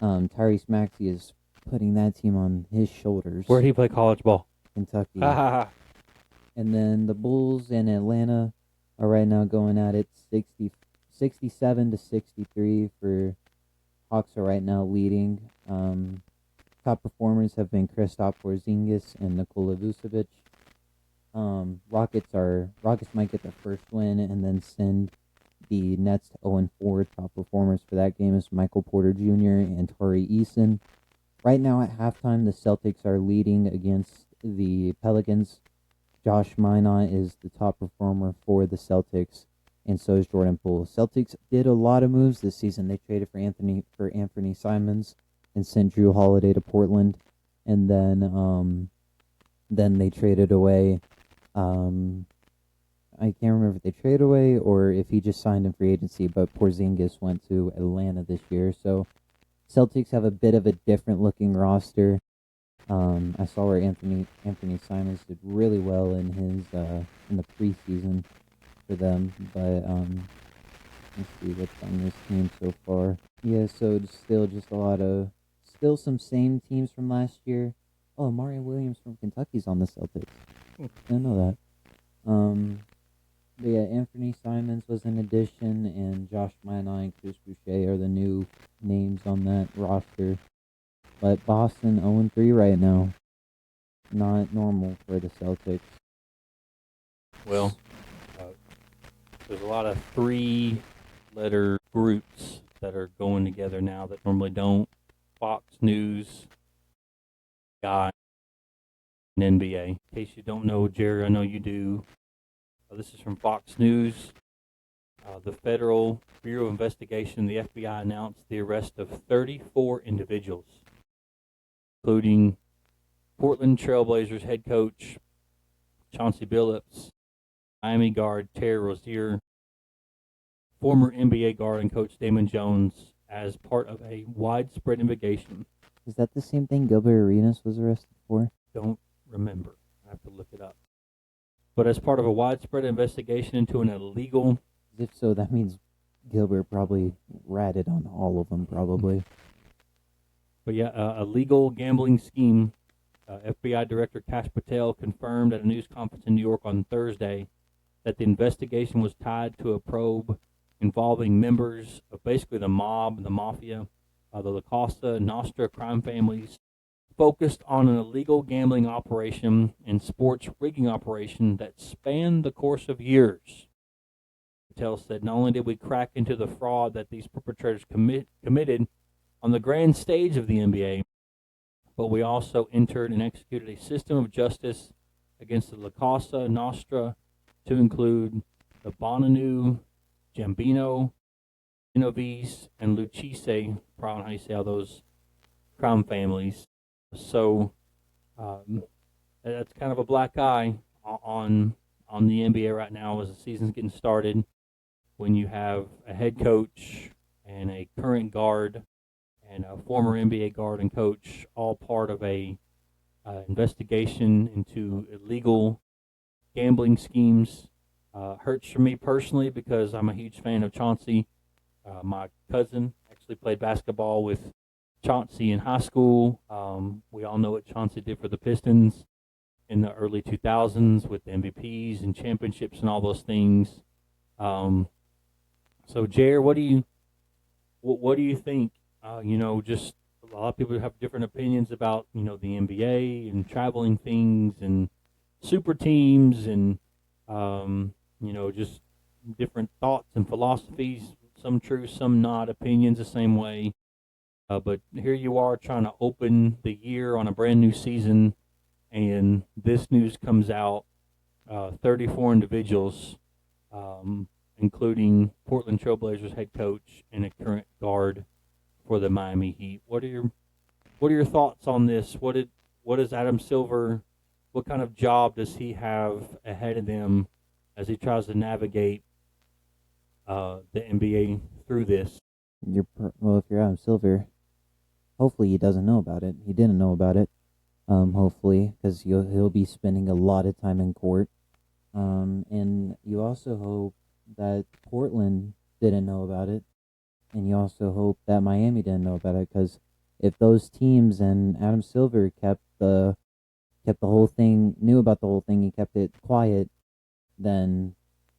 Tyrese Maxey is putting that team on his shoulders. Where'd he play college ball? Kentucky. And then the Bulls and Atlanta are right now going at it 67-63 for Hawks are right now leading. Top performers have been Kristaps Porzingis and Nikola Vucevic. Rockets might get the first win and then send the Nets to 0-4. Top performers for that game is Michael Porter Jr. and Tari Eason. Right now at halftime, the Celtics are leading against the Pelicans. Josh Minot is the top performer for the Celtics, and so is Jordan Poole. Celtics did a lot of moves this season. They traded for Anthony Simons and sent Drew Holiday to Portland, and then they traded away. I can't remember if they traded away or if he just signed in free agency, but Porzingis went to Atlanta this year. So Celtics have a bit of a different looking roster. I saw where Anthony Simons did really well in his in the preseason for them, but let's see what's on this team so far. Yeah, so it's still just still some same teams from last year. Oh, Mario Williams from Kentucky's on the Celtics. I didn't know that. But yeah, Anthony Simons was an addition, and Josh Minot and Chris Boucher are the new names on that roster. But Boston 0-3 right now. Not normal for the Celtics. Well, there's a lot of three-letter groups that are going together now that normally don't. Fox News, Guy, and NBA. In case you don't know, Jerry, I know you do. This is from Fox News. The Federal Bureau of Investigation, the FBI, announced the arrest of 34 individuals, including Portland Trailblazers head coach Chauncey Billups, Miami guard Terry Rozier, former NBA guard and coach Damon Jones, as part of a widespread investigation. Is that the same thing Gilbert Arenas was arrested for? Don't remember. I have to look it up. But as part of a widespread investigation into an illegal... If so, that means Gilbert probably ratted on all of them, probably. But yeah, a legal gambling scheme. FBI Director Kash Patel confirmed at a news conference in New York on Thursday that the investigation was tied to a probe involving members of basically the mob, the mafia, the La Costa Nostra crime families, focused on an illegal gambling operation and sports rigging operation that spanned the course of years. Patel said, not only did we crack into the fraud that these perpetrators committed on the grand stage of the NBA, but we also entered and executed a system of justice against the La Cosa Nostra to include the Bonanu, Gambino, Genovese, and Lucchese, probably how you say all those crime families. So that's kind of a black eye on the NBA right now as the season's getting started, when you have a head coach and a current guard and a former NBA guard and coach all part of a investigation into illegal gambling schemes. Hurts for me personally because I'm a huge fan of Chauncey. My cousin actually played basketball with Chauncey in high school. We all know what Chauncey did for the Pistons in the early 2000s with MVPs and championships and all those things. So, Jared, what do you think? Just a lot of people have different opinions about the NBA and traveling things and super teams and just different thoughts and philosophies. Some true, some not. Opinions the same way. But here you are trying to open the year on a brand new season, and this news comes out. 34 individuals, including Portland Trailblazers head coach and a current guard for the Miami Heat. What are your thoughts on this? What is Adam Silver? What kind of job does he have ahead of him as he tries to navigate the NBA through this? Well, if you're Adam Silver, hopefully he doesn't know about it. He didn't know about it. Hopefully, because he'll be spending a lot of time in court. And you also hope that Portland didn't know about it, and you also hope that Miami didn't know about it, because if those teams and Adam Silver kept the whole thing, knew about the whole thing and kept it quiet, then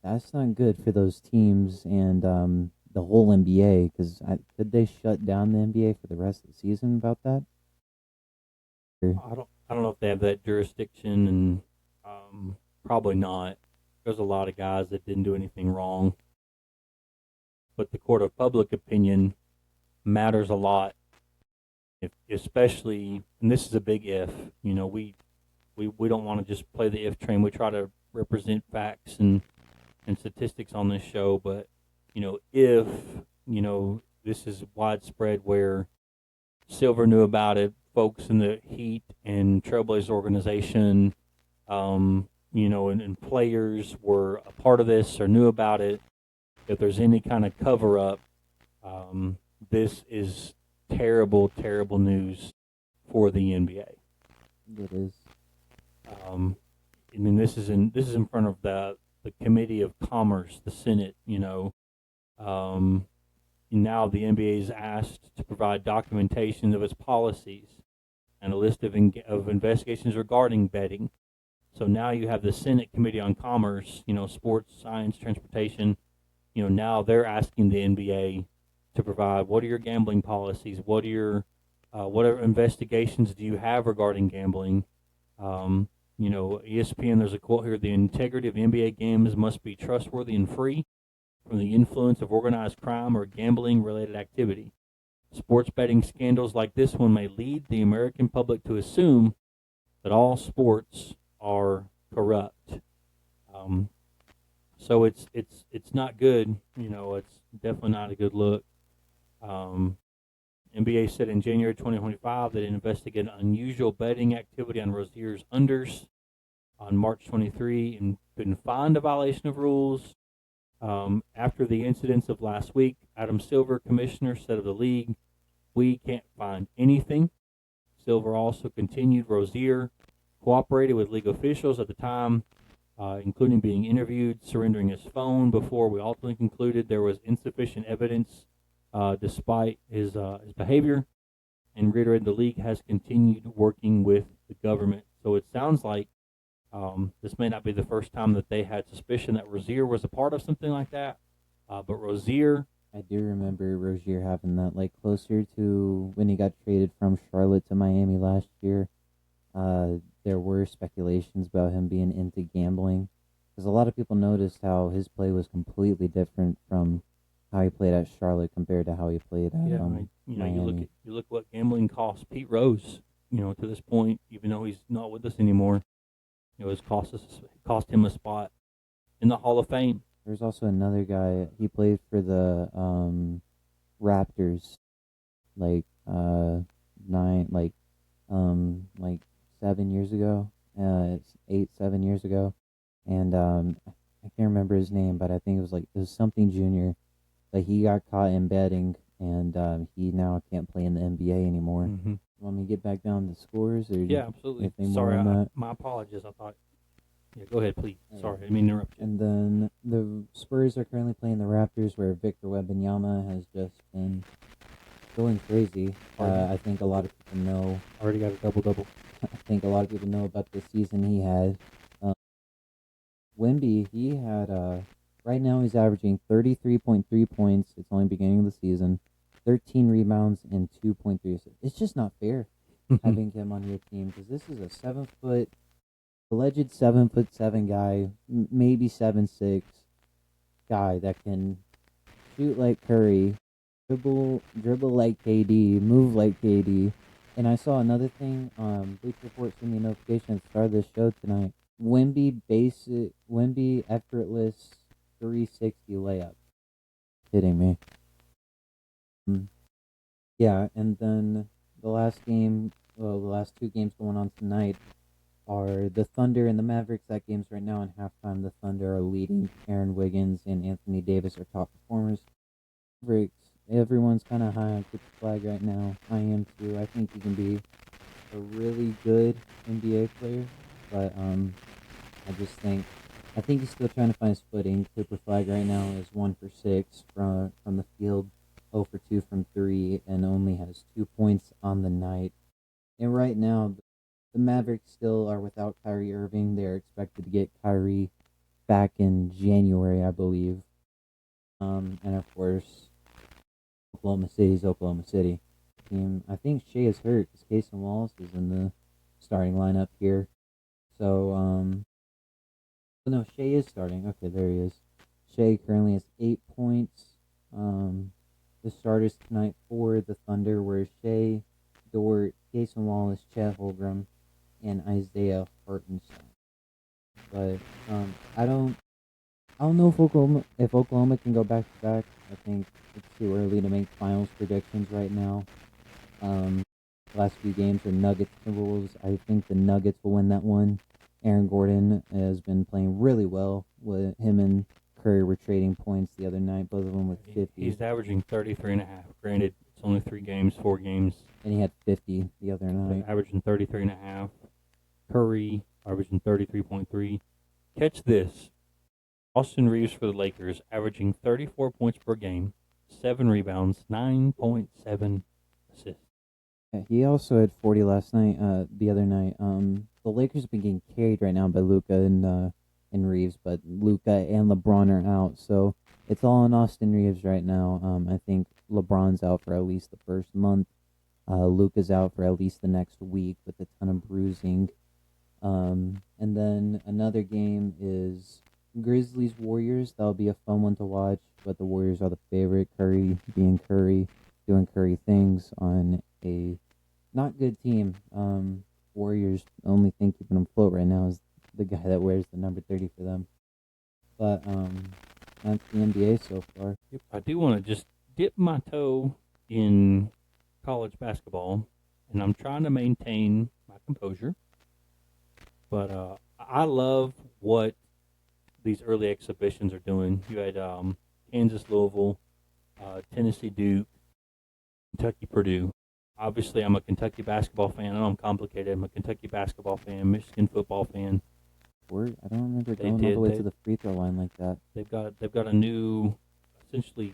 that's not good for those teams and the whole NBA. Because could they shut down the NBA for the rest of the season about that? I don't know if they have that jurisdiction, and probably not. There's a lot of guys that didn't do anything wrong, but the court of public opinion matters a lot. If, especially, and this is a big if. You know, we don't want to just play the if train. We try to represent facts and statistics on this show, but you know, if you know this is widespread where Silver knew about it, folks in the Heat and Trailblazer organization, you know, and players were a part of this or knew about it. If there's any kind of cover up, this is terrible, terrible news for the NBA. It is. I mean, this is in front of the Committee of Commerce, the Senate. You know, now the NBA is asked to provide documentation of its policies and a list of investigations regarding betting. So now you have the Senate Committee on Commerce, you know, sports, science, transportation. You know, now they're asking the NBA to provide what are your gambling policies? What are your whatever investigations do you have regarding gambling? You know, ESPN, there's a quote here: the integrity of NBA games must be trustworthy and free from the influence of organized crime or gambling-related activity. Sports betting scandals like this one may lead the American public to assume that all sports are corrupt. So it's not good. You know, it's definitely not a good look. NBA said in January 2025 that it investigated unusual betting activity on Rozier's unders on March 23 and couldn't find a violation of rules. After the incidents of last week, Adam Silver, commissioner, said of the league, "We can't find anything." Silver also continued Rozier cooperated with league officials at the time, including being interviewed, surrendering his phone before we ultimately concluded there was insufficient evidence despite his behavior, and reiterated the league has continued working with the government. So it sounds like this may not be the first time that they had suspicion that Rozier was a part of something like that, but Rozier... I do remember Rozier having that, like, closer to when he got traded from Charlotte to Miami last year. There were speculations about him being into gambling, because a lot of people noticed how his play was completely different from how he played at Charlotte compared to how he played at Miami. You look what gambling cost Pete Rose. You know, to this point, even though he's not with us anymore, you know, it's cost him a spot in the Hall of Fame. There's also another guy. He played for the Raptors, like 7 years ago. It's 7 years ago, and I can't remember his name, but I think it was something Junior. But he got caught in betting, and he now can't play in the NBA anymore. Mm-hmm. Want me to get back down to the scores? Or yeah, absolutely. Sorry, my apologies. I thought. Yeah, go ahead, please. Sorry, I didn't mean to interrupt you. And then the Spurs are currently playing the Raptors, where Victor Wembanyama has just been going crazy. I think a lot of people know. Already got a double-double. I think a lot of people know about the season he had. Wemby, he had, right now he's averaging 33.3 points. It's only beginning of the season. 13 rebounds and 2.3 assists. It's just not fair having him on your team, because this is a alleged 7'7" guy, maybe 7'6" guy that can shoot like Curry, dribble like KD, move like KD. And I saw another thing. Bleacher Report sent me a notification at the start of this show tonight. Wemby effortless 360 layup. Kidding me. Yeah, and then the last two games going on tonight are the Thunder and the Mavericks. That game's right now in halftime. The Thunder are leading. Aaron Wiggins and Anthony Davis are top performers. Mavericks, everyone's kind of high on Chris Flag right now. I am too. I think he can be a really good NBA player, but I think he's still trying to find his footing. Clipper Flag right now is 1 for 6 from the field, 0 for 2 from 3, and only has 2 points on the night. And right now, the Mavericks still are without Kyrie Irving. They're expected to get Kyrie back in January, I believe. And of course, Oklahoma City's Oklahoma City team. I think Shea is hurt because Casey Wallace is in the starting lineup here. So, no, Shea is starting. Okay, there he is. Shea currently has 8 points. The starters tonight for the Thunder were Shea, Dort, Jason Wallace, Chet Holmgren, and Isaiah Hartenstein. But I don't know if Oklahoma can go back to back. I think it's too early to make finals predictions right now. Last few games are Nuggets Timberwolves. I think the Nuggets will win that one. Aaron Gordon has been playing really well. With him and Curry were trading points the other night, both of them with 50. He's averaging 33.5. Granted, it's only 4 games. And he had 50 the other night. Averaging 33.5. Curry averaging 33.3. Catch this. Austin Reeves for the Lakers averaging 34 points per game, 7 rebounds, 9.7 assists. Yeah, he also had 40 last night. The other night. The Lakers have been getting carried right now by Luka and Reeves, but Luka and LeBron are out, so it's all on Austin Reeves right now. I think LeBron's out for at least the first month. Luka's out for at least the next week with a ton of bruising. And then another game is Grizzlies Warriors. That'll be a fun one to watch, but the Warriors are the favorite. Curry being Curry, doing Curry things on a not good team. Warriors, the only thing keeping them afloat right now is the guy that wears the number 30 for them. But that's the NBA so far. Yep, I do want to just dip my toe in college basketball, and I'm trying to maintain my composure. But I love what these early exhibitions are doing. You had Kansas, Louisville, Tennessee, Duke, Kentucky, Purdue. Obviously, I'm a Kentucky basketball fan. I know I'm complicated. I'm a Kentucky basketball fan, Michigan football fan. I don't remember going all the way to the free throw line like that. They've got a new, essentially,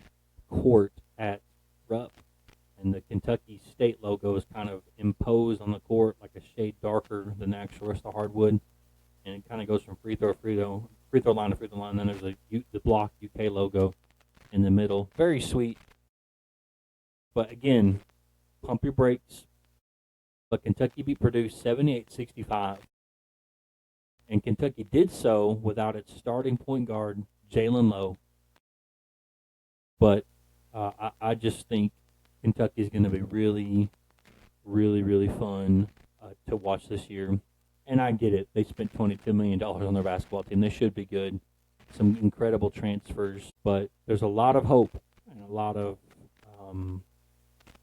court at Rupp, and the Kentucky State logo is kind of imposed on the court like a shade darker than the actual rest of hardwood, and it kind of goes from free throw line to free throw line. Then there's the block UK logo in the middle. Very sweet, but again, pump your brakes. But Kentucky beat Purdue 78-65. And Kentucky did so without its starting point guard, Jalen Lowe. But I just think Kentucky is going to be really, really, really fun to watch this year. And I get it. They spent $22 million on their basketball team. They should be good. Some incredible transfers. But there's a lot of hope and a lot of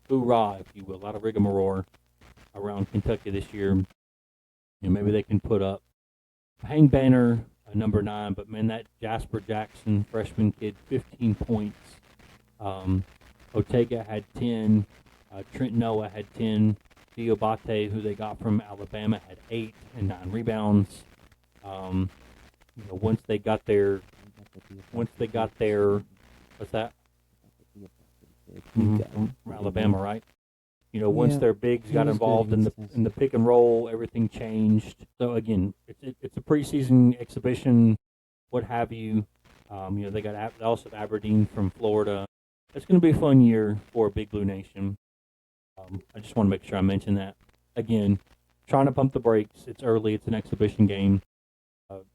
hoorah, if you will, a lot of rigmarole around Kentucky this year. You know, maybe they can put up hang banner number 9, but man, that Jasper Jackson freshman kid, 15 points. Ortega had 10. Trent Noah had 10. Diobate, who they got from Alabama, had 8 and 9 rebounds. Once they got their, what's that? From Alabama, right? Once their bigs got involved in the pick and roll, everything changed. So again, it's a preseason exhibition, what have you. They also have Aberdeen from Florida. It's going to be a fun year for Big Blue Nation. I just want to make sure I mention that. Again, trying to pump the brakes. It's early. It's an exhibition game.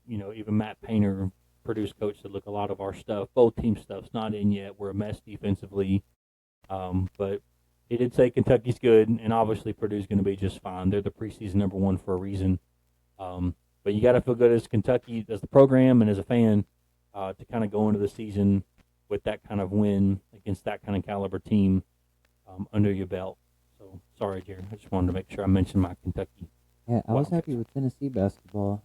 Even Matt Painter, Purdue's coach, said, look, a lot of our stuff, both team stuff's not in yet. We're a mess defensively. But he did say Kentucky's good, and obviously Purdue's going to be just fine. They're the preseason number 1 for a reason. But you got to feel good as Kentucky, as the program, and as a fan, to kind of go into the season with that kind of win against that kind of caliber team under your belt. So, sorry, Jerry. I just wanted to make sure I mentioned my Kentucky. Yeah, I was happy with Tennessee basketball.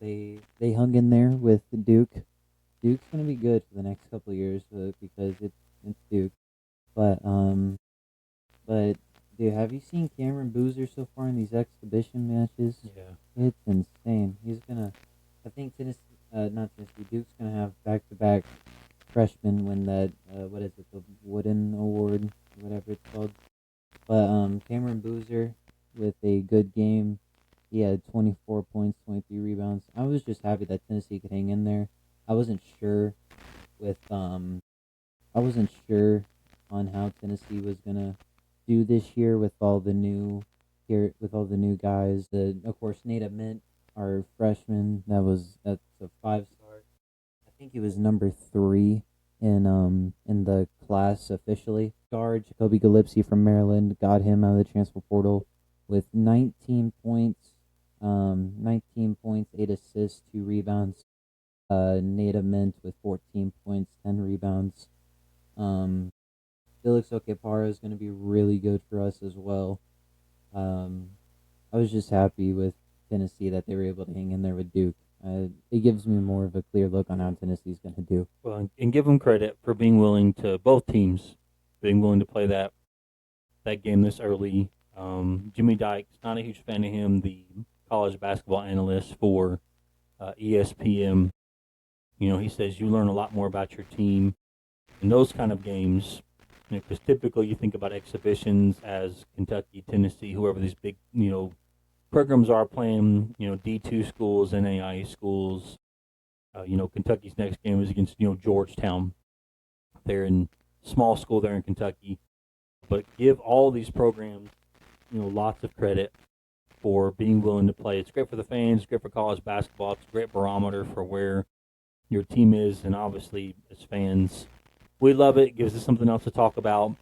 They hung in there with Duke. Duke's going to be good for the next couple of years because it's Duke. But dude, have you seen Cameron Boozer so far in these exhibition matches? Yeah. It's insane. He's I think Duke's gonna have back-to-back freshmen win that, the Wooden Award, whatever it's called. But Cameron Boozer with a good game, He had 24 points, 23 rebounds. I was just happy that Tennessee could hang in there. I wasn't sure with I wasn't sure on how Tennessee was gonna do this year with all the new guys. Of course Nate Mint, our freshman, that's a 5-star. I think he was number 3 in the class officially. Guard Jacoby Gillespie from Maryland got him out of the transfer portal with 19 points, 8 assists, 2 rebounds. Nate Mint with 14 points, 10 rebounds. Felix Okepara is going to be really good for us as well. I was just happy with Tennessee that they were able to hang in there with Duke. It gives me more of a clear look on how Tennessee's going to do. Well, and give them credit for being willing to, both teams, being willing to play that game this early. Jimmy Dykes, not a huge fan of him, the college basketball analyst for ESPN. You know, he says you learn a lot more about your team in those kind of games, because typically you think about exhibitions as Kentucky, Tennessee, whoever these big, programs are playing, D2 schools, NAIA schools. Kentucky's next game is against, Georgetown. They're in small school there in Kentucky. But give all these programs, lots of credit for being willing to play. It's great for the fans, great for college basketball. It's a great barometer for where your team is, and obviously as fans, we love it. It gives us something else to talk about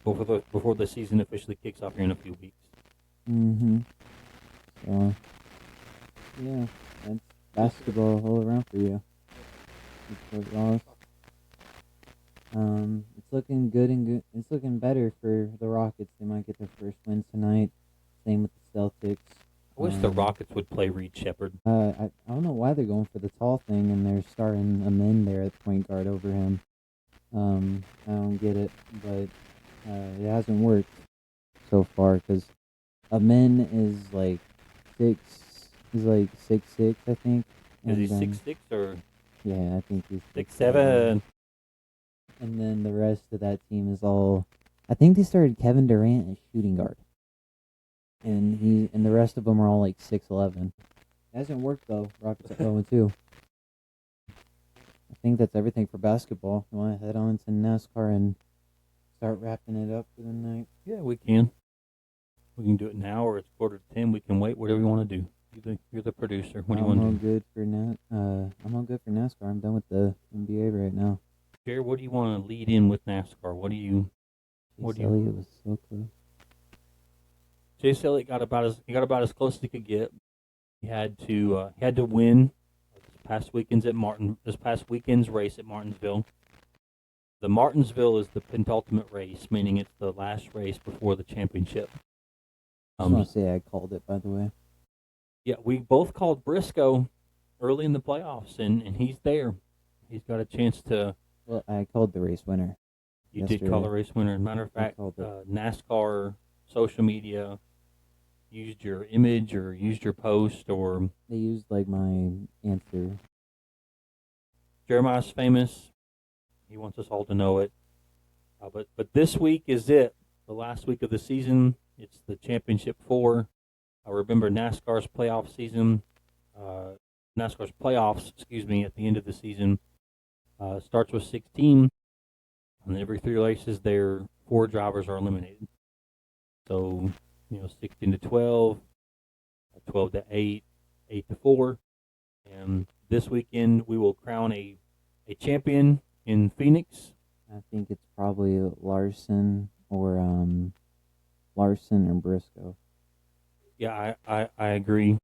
before the season officially kicks off here in a few weeks. Mm-hmm. So, yeah, that's basketball all around for you. It's looking good it's looking better for the Rockets. They might get their first win tonight. Same with the Celtics. I wish the Rockets would play Reed Shepherd. I don't know why they're going for the tall thing and they're starting Amin there at point guard over him. I don't get it, but it hasn't worked so far because Amin is like 6'6", I think. Is he 6'6" or? Yeah, I think he's 6'7". And then the rest of that team is all. I think they started Kevin Durant as shooting guard, and the rest of them are all like 6'11". It hasn't worked though. Rockets are 0-2. I think that's everything for basketball. You want to head on to NASCAR and start wrapping it up for the night? Yeah, we can. We can do it now, or it's 9:45. We can wait. Whatever you want to do. You're the producer. What do you want to do? I'm all good for NASCAR. I'm done with the NBA right now. Jared, what do you want to lead in with NASCAR? Elliott was so close. Chase Elliott got about as close as he could get. He had to win this past weekend's race at Martinsville. The Martinsville is the penultimate race, meaning it's the last race before the championship. I just want to say I called it, by the way. Yeah, we both called Briscoe early in the playoffs, and he's there. He's got a chance to. Well, I called the race winner. You did call the race winner. Matter of fact, NASCAR social media used your image or used your post, or they used like my answer. Jeremiah's famous. He wants us all to know it. But this week is it. The last week of the season. It's the championship 4. Remember NASCAR's playoff season. NASCAR's playoffs, at the end of the season. Starts with 16, and every 3 races, 4 drivers are eliminated. So, 16 to 12, 12 to 8, 8 to 4, and this weekend we will crown a champion in Phoenix. I think it's probably Larson or Briscoe. Yeah, I agree.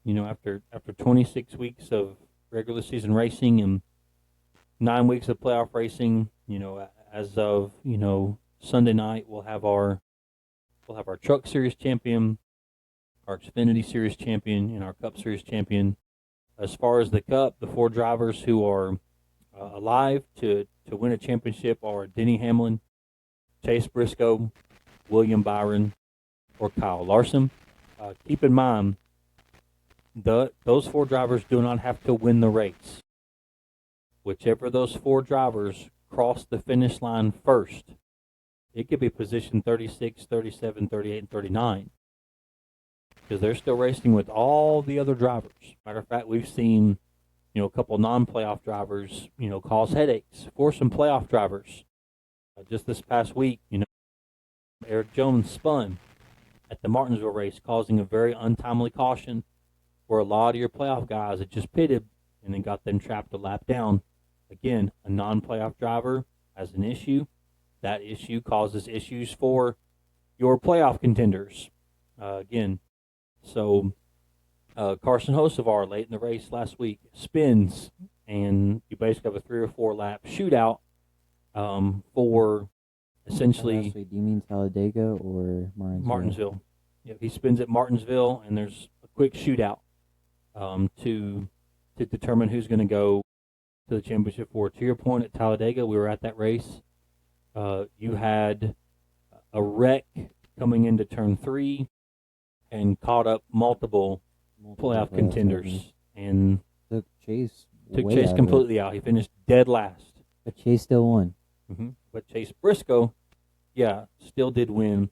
After 26 weeks of regular season racing and 9 weeks of playoff racing, as of Sunday night, we'll have our Truck Series champion, our Xfinity Series champion, and our Cup Series champion. As far as the Cup, the 4 drivers who are alive to win a championship are Denny Hamlin, Chase Briscoe, William Byron, or Kyle Larson. Keep in mind, those 4 drivers do not have to win the race. Whichever those 4 drivers cross the finish line first, it could be position 36, 37, 38, and 39. because they're still racing with all the other drivers. Matter of fact, we've seen, a couple non-playoff drivers, cause headaches for some playoff drivers. Just this past week, Eric Jones spun at the Martinsville race, causing a very untimely caution for a lot of your playoff guys that just pitted and then got them trapped a lap down. Again, a non-playoff driver has an issue. That issue causes issues for your playoff contenders. Again, so Carson Hocevar late in the race last week spins, and you basically have a 3 or 4 lap shootout for essentially. Last week, do you mean Talladega or Martinsville? Martinsville. Yep, he spins at Martinsville, and there's a quick shootout to determine who's going to go to the championship for. To your point, at Talladega, we were at that race. You had a wreck coming into turn 3 and caught up multiple playoff contenders and took Chase completely out. He finished dead last. But Chase still won. Mm-hmm. But Chase Briscoe, still did win.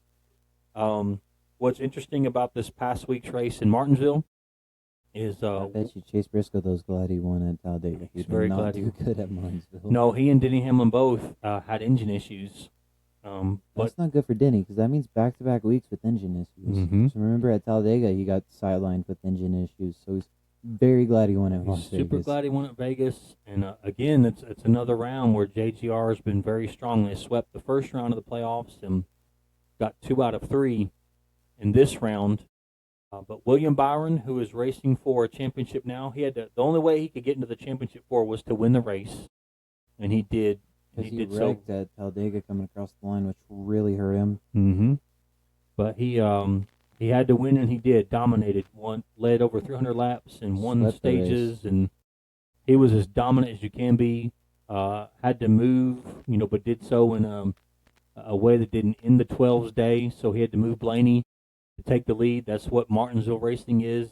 What's interesting about this past week's race in Martinsville is I bet you Chase Briscoe was glad he won at Talladega. He's very not glad he too good at Martinsville. No, he and Denny Hamlin both had engine issues. But that's not good for Denny because that means back-to-back weeks with engine issues. Mm-hmm. So remember at Talladega he got sidelined with engine issues. So he's very glad he won at Las he's super Vegas. glad he won at Vegas. And again, it's another round where JGR has been very strong. They swept the first round of the playoffs and got 2 out of 3 in this round. But William Byron, who is racing for a championship now, he had the only way he could get into the championship for was to win the race, and he did. Because he did wrecked at Talladega coming across the line, which really hurt him. Mm-hmm. But he had to win, and he did. Dominated, led over 300 laps and won Swept the stages, and he was as dominant as you can be. Had to move, but did so in a way that didn't end the 12's day. So he had to move Blaney to take the lead. That's what Martinsville racing is.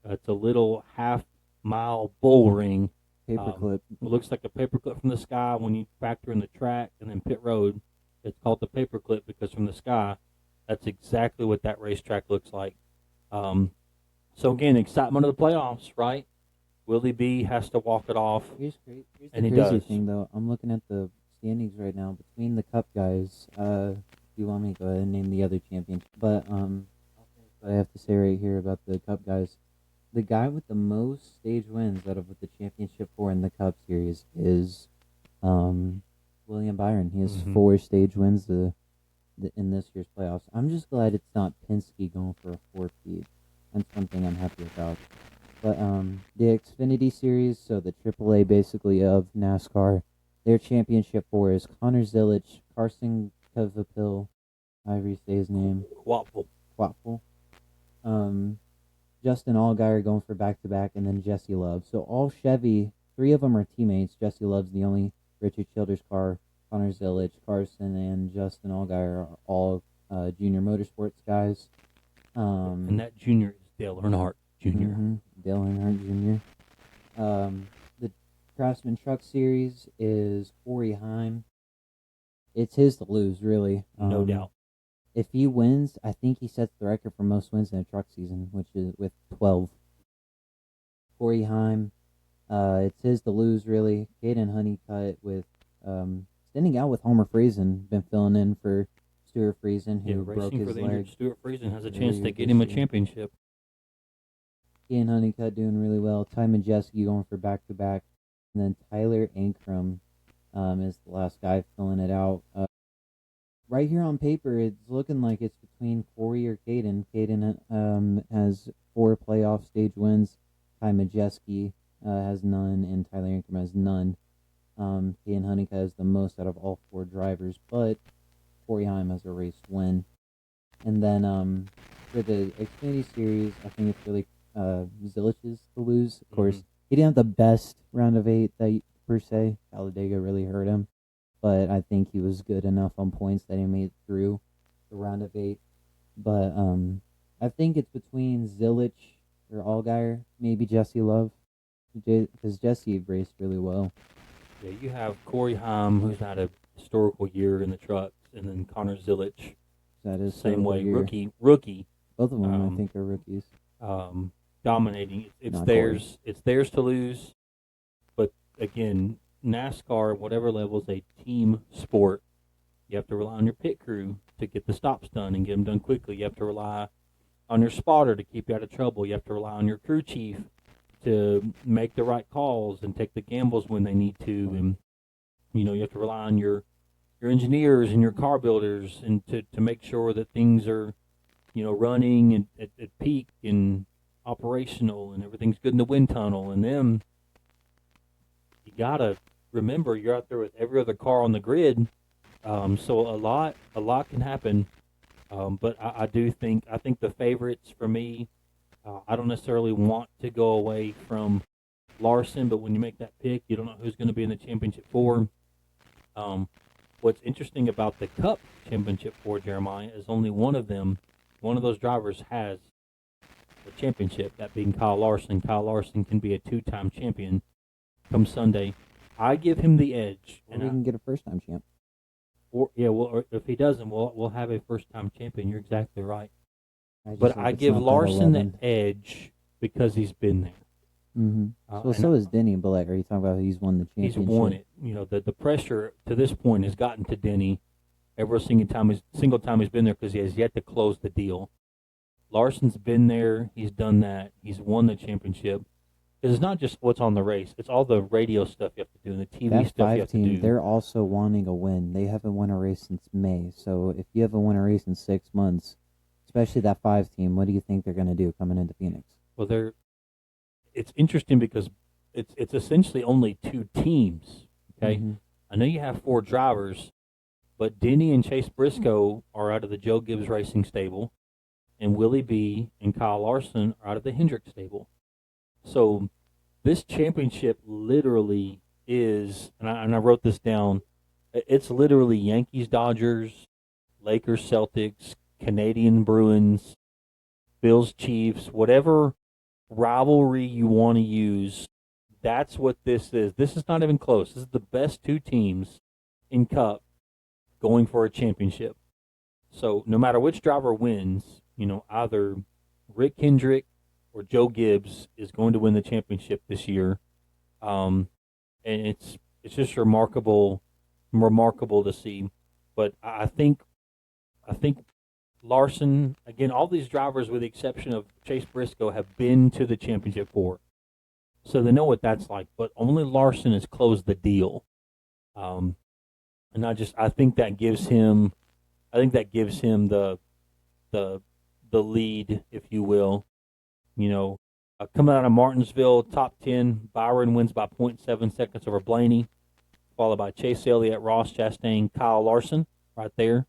It's a little half-mile bull ring. Paperclip. It looks like a paperclip from the sky when you factor in the track and then pit road. It's called the paperclip because from the sky, that's exactly what that racetrack looks like. So again, excitement of the playoffs, right? Willie B has to walk it off. Here's the And he crazy does. thing, though. I'm looking at the standings right now between the Cup guys. If you want me to go ahead and name the other champions. But what I have to say right here about the Cup guys. The guy with the most stage wins out of the championship 4 in the Cup Series is William Byron. He has 4 stage wins in this year's playoffs. I'm just glad it's not Penske going for a 4-peat. That's something I'm happy about. But the Xfinity Series, so the AAA basically of NASCAR, their championship 4 is Connor Zilisch, Carson Kvapil, however you say his name. Quapfel. Justin Allgaier going for back-to-back, and then Jesse Love. So all Chevy, 3 of them are teammates. Jesse Love's the only Richard Childress car. Connor Zilisch, Carson, and Justin Allgaier are all junior motorsports guys. And that junior is Dale Earnhardt Jr. Mm-hmm. Dale Earnhardt Jr. The Craftsman Truck Series is Corey Heim. It's his to lose, really. No doubt. If he wins, I think he sets the record for most wins in a truck season, which is with 12. Corey Heim, it's his to lose, really. Caden Honeycutt with standing out with Homer Friesen, been filling in for Stuart Friesen, who broke racing his for the leg. injured Stuart Friesen has a earlier chance to get this him a year. championship. Caden Honeycutt doing really well. Ty Majeski going for back-to-back. And then Tyler Ankrum is the last guy filling it out. Right here on paper, it's looking like it's between Corey or Caden. Caden has 4 playoff stage wins. Ty Majeski has none, and Tyler Ankrum has none. Caden Honeycutt has the most out of all 4 drivers, but Corey Heim has a race win. And then for the Xfinity Series, I think it's really Zilich's to lose. Of course, he didn't have the best round of 8 per se. Talladega really hurt him. But I think he was good enough on points that he made it through the round of 8. But I think it's between Zilich or Allgaier, maybe Jesse Love, because Jesse raced really well. Yeah, you have Corey Heim, who's had a historical year in the trucks, and then Connor Zilich, That is same way, year. rookie, Both of them, I Um, think, are rookies. Dominating. It's Not theirs. It's theirs to lose. But again, NASCAR, whatever level, is a team sport. You have to rely on your pit crew to get the stops done and get them done quickly. You have to rely on your spotter to keep you out of trouble. You have to rely on your crew chief to make the right calls and take the gambles when they need to. And you have to rely on your engineers and your car builders and to make sure that things are running and at peak and operational and everything's good in the wind tunnel. And then you gotta remember you're out there with every other car on the grid. So a lot can happen. But I think the favorites for me. I don't necessarily want to go away from Larson, but when you make that pick, you don't know who's going to be in the championship four. What's interesting about the Cup championship four, Jeremiah, is only one of those drivers has the championship, that being Kyle Larson. Kyle Larson can be a two-time champion come Sunday. I give him the edge. Or we can get a first-time champ. Or if he doesn't, we'll have a first-time champion. You're exactly right. But I give Larson the edge because he's been there. Mm-hmm. So is Denny, but are you talking about he's won the championship? He's won it. The pressure to this point has gotten to Denny every single time he's been there because he has yet to close the deal. Larson's been there. He's done that. He's won the championship. It's not just what's on the race. It's all the radio stuff you have to do and the TV stuff you have to do. They're also wanting a win. They haven't won a race since May. So if you haven't won a race in 6 months, especially that 5 team, what do you think they're going to do coming into Phoenix? Well, it's interesting because it's essentially only 2 teams. Okay, Mm-hmm. I know you have 4 drivers, but Denny and Chase Briscoe are out of the Joe Gibbs Racing stable, and Willie B and Kyle Larson are out of the Hendrick stable. So this championship literally is, and I wrote this down, it's literally Yankees, Dodgers, Lakers, Celtics, Canadian Bruins, Bills, Chiefs, whatever rivalry you want to use. That's what this is. This is not even close. This is the best 2 teams in Cup going for a championship. So no matter which driver wins, either Rick Hendrick or Joe Gibbs is going to win the championship this year. And it's just remarkable to see. But I think Larson, again, all these drivers with the exception of Chase Briscoe have been to the championship four. So they know what that's like, but only Larson has closed the deal. And I think that gives him the lead, if you will. Coming out of Martinsville, top 10, Byron wins by 0.7 seconds over Blaney, followed by Chase Elliott, Ross Chastain, Kyle Larson, right there.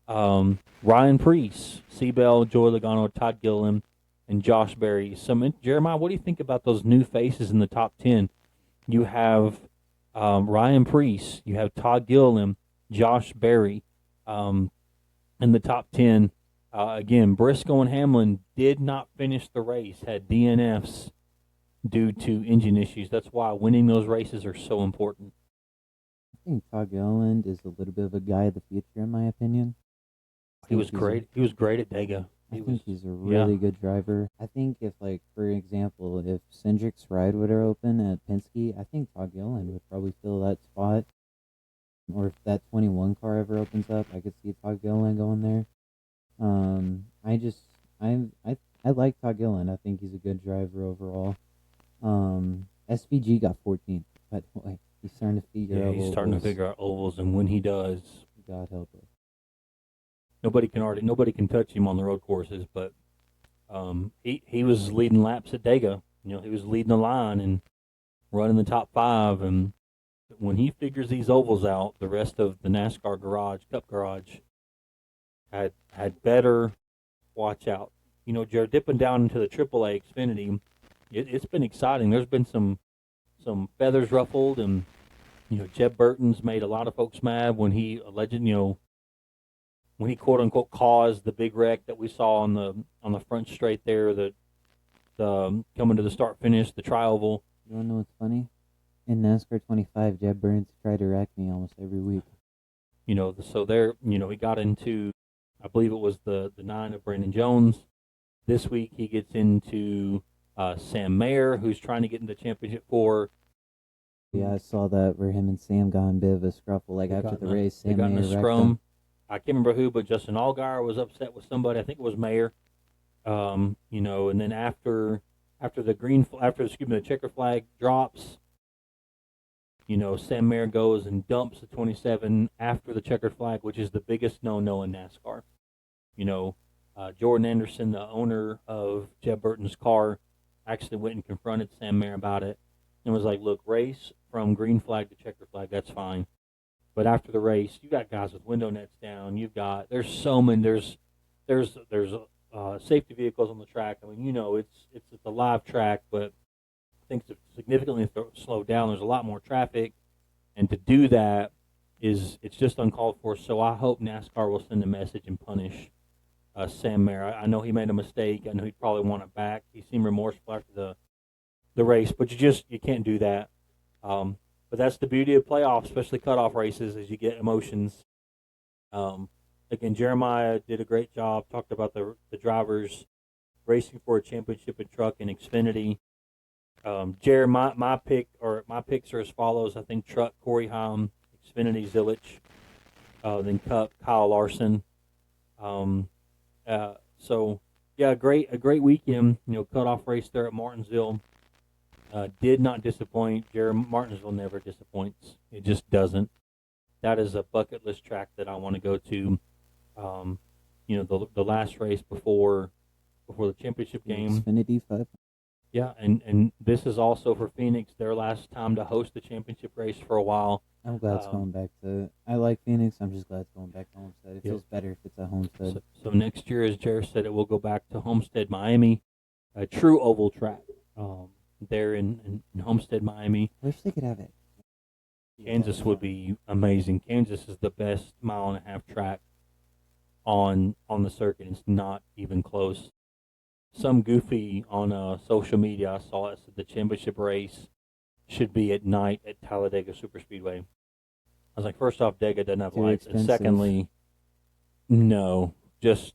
Ryan Preece, Seabell, Joey Logano, Todd Gilliland, and Josh Berry. Jeremiah, what do you think about those new faces in the top 10? You have Ryan Preece, you have Todd Gilliland, Josh Berry in the top 10. Again, Briscoe and Hamlin did not finish the race, had DNFs due to engine issues. That's why winning those races are so important. I think Todd Gilliland is a little bit of a guy of the future, in my opinion. He was great. He was great at Dega. I think he's a really good driver. I think if, for example, if Cindric's ride would open at Penske, I think Todd Gilliland would probably fill that spot. Or if that 21 car ever opens up, I could see Todd Gilliland going there. I like Todd Gilliland. I think he's a good driver overall. SVG got 14th, by the way. He's starting to figure out. He's starting to figure out ovals, and when he does, God help us. Nobody can touch him on the road courses, but he was leading laps at Dega. He was leading the line and running the top 5. And when he figures these ovals out, the rest of the NASCAR garage, Cup garage, had better watch out. Jared, dipping down into the AAA Xfinity, it's been exciting. There's been some feathers ruffled, and Jeb Burton's made a lot of folks mad when he when he quote unquote caused the big wreck that we saw on the front straight there, the coming to the start finish, the tri-oval. You wanna know what's funny? In NASCAR 25, Jeb Burns tried to wreck me almost every week. So there, he got into, I believe it was the 9 of Brandon Jones. This week he gets into Sam Mayer, who's trying to get into Championship 4. Yeah, I saw that where him and Sam got in a bit of a scruffle. Like They after got the in a- race, They Sam got in a Mayer wrecked scrum. him. I can't remember who, but Justin Allgaier was upset with somebody. I think it was Mayer. And then after the checker flag drops, Sam Mayer goes and dumps the 27 after the checkered flag, which is the biggest no-no in NASCAR. Jordan Anderson, the owner of Jeb Burton's car, actually went and confronted Sam Mayer about it and was like, "Look, race from green flag to checker flag, that's fine. But after the race, you got guys with window nets down. There's so many. There's safety vehicles on the track. I mean, it's a live track, but things have significantly slowed down. There's a lot more traffic, and to do that it's just uncalled for. So I hope NASCAR will send a message and punish Sam Mayer. I know he made a mistake. I know he'd probably want it back. He seemed remorseful after the race, but you can't do that. But that's the beauty of playoffs, especially cutoff races, is you get emotions. Again, Jeremiah did a great job. Talked about the drivers racing for a championship in truck and Xfinity. Jerry, my picks are as follows. I think truck Corey Haim, Xfinity Zilich, then Cup Kyle Larson. So yeah, a great weekend. Cutoff race there at Martinsville. Did not disappoint. Martinsville never disappoints. It just doesn't. That is a bucket list track that I want to go to. The last race before the championship game. Xfinity 5. Yeah, and this is also for Phoenix, their last time to host the championship race for a while. I'm glad it's going back to. I like Phoenix. I'm just glad it's going back to Homestead. It feels better if it's at Homestead. So next year, as Jared said, it will go back to Homestead, Miami, a true oval track. There in Homestead, Miami. I wish they could have it. Kansas would be amazing. Kansas is the best mile-and-a-half track on the circuit. It's not even close. Some goofy on social media, I saw it, said the championship race should be at night at Talladega Superspeedway. I was like, first off, Dega doesn't have Too lights, expensive. and secondly, no, just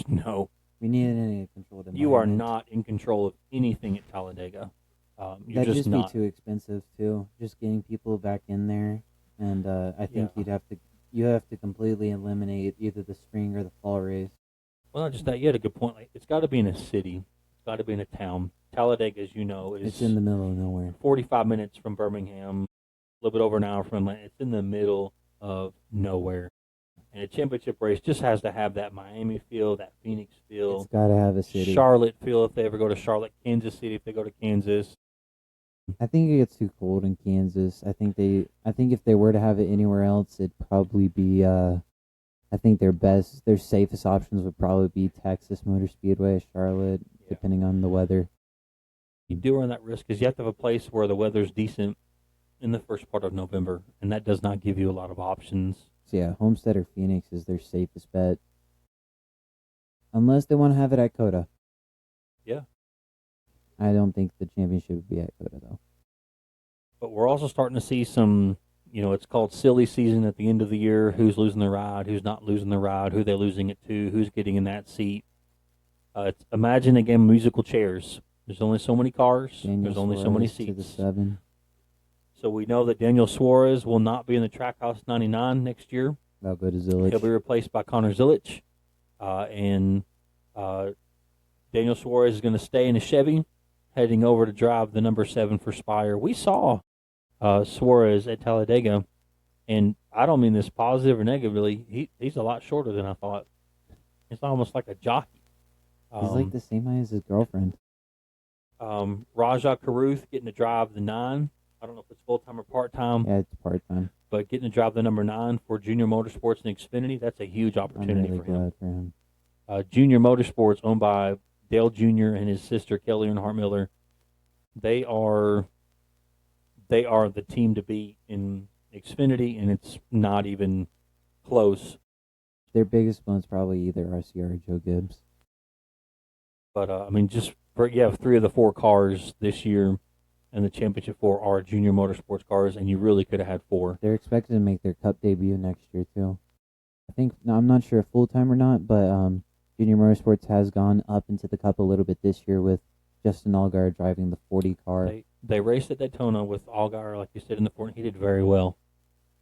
no. We need any controlled environment. You are not in control of anything at Talladega. You're That'd just not. be too expensive too. Just getting people back in there, and I think you have to completely eliminate either the spring or the fall race. Well, not just that. You had a good point. Like, it's got to be in a city. It's got to be in a town. Talladega, as you know, is It's in the middle of nowhere. 45 minutes from Birmingham, a little bit over an hour from Atlanta. It's in the middle of nowhere. And a championship race just has to have that Miami feel, that Phoenix feel, It's got to have a city. Charlotte feel if they ever go to Charlotte, Kansas City if they go to Kansas. I think it gets too cold in Kansas. I think if they were to have it anywhere else, it'd probably be. I think their safest options would probably be Texas Motor Speedway, Charlotte, depending on the weather. You do run that risk because you have to have a place where the weather's decent in the first part of November, and that does not give you a lot of options. So yeah, Homestead or Phoenix is their safest bet. Unless they want to have it at Coda. Yeah. I don't think the championship would be at Coda, though. But we're also starting to see some, it's called silly season at the end of the year. Who's losing the ride? Who's not losing the ride? Who they're losing it to? Who's getting in that seat? Imagine, again, musical chairs. There's only so many cars. There's only so many seats. To the 7. So we know that Daniel Suarez will not be in the Trackhouse 99 next year. That'll go to Zilich. He'll be replaced by Connor Zilich. And Daniel Suarez is going to stay in a Chevy, heading over to drive the number 7 for Spire. We saw Suarez at Talladega, and I don't mean this positive or negatively. He's a lot shorter than I thought. It's almost like a jockey. He's like the same height as his girlfriend. Rajah Caruth getting to drive the 9. I don't know if it's full-time or part-time. Yeah, it's part-time. But getting to drive the number 9 for Junior Motorsports and Xfinity, that's a huge opportunity I'm really for him. glad for him. Junior Motorsports, owned by Dale Jr. and his sister Kelly Earnhardt Miller, they are the team to beat in Xfinity, and it's not even close. Their biggest one's probably either RCR or Joe Gibbs. But you have 3 of the 4 cars this year, and the championship 4 are Junior Motorsports cars, and you really could have had 4. They're expected to make their Cup debut next year too. I'm not sure if full time or not, but Junior Motorsports has gone up into the Cup a little bit this year with Justin Allgaier driving the 40 car. They raced at Daytona with Allgaier, like you said, in the 40. He did very well.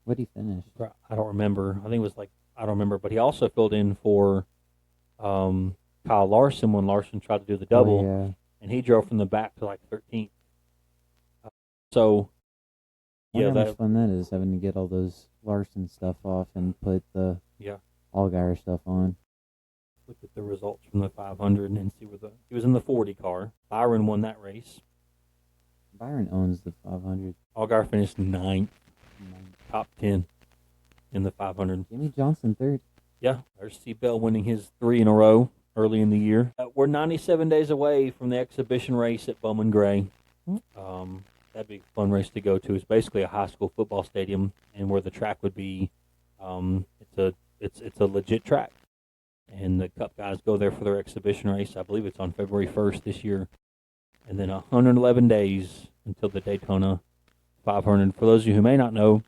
What did he finish? I don't remember. I think it was like, I don't remember. But he also filled in for Kyle Larson when Larson tried to do the double. Oh, yeah. And he drove from the back to like 13th. So, I wonder yeah, how much fun that is, having to get all those Larson stuff off and put the Allgaier stuff on. Look at the results from the 500 and see where he was in the 40 car. Byron won that race. Byron owns the 500. Allgaier finished 9th, top 10 in the 500. Jimmy Johnson 3rd. Yeah, there's Seabell winning his 3 in a row early in the year. We're 97 days away from the exhibition race at Bowman Gray. That'd be a fun race to go to. It's basically a high school football stadium, and where the track would be, it's a legit track. And the Cup guys go there for their exhibition race. I believe it's on February 1st this year. And then 111 days until the Daytona 500. For those of you who may not know,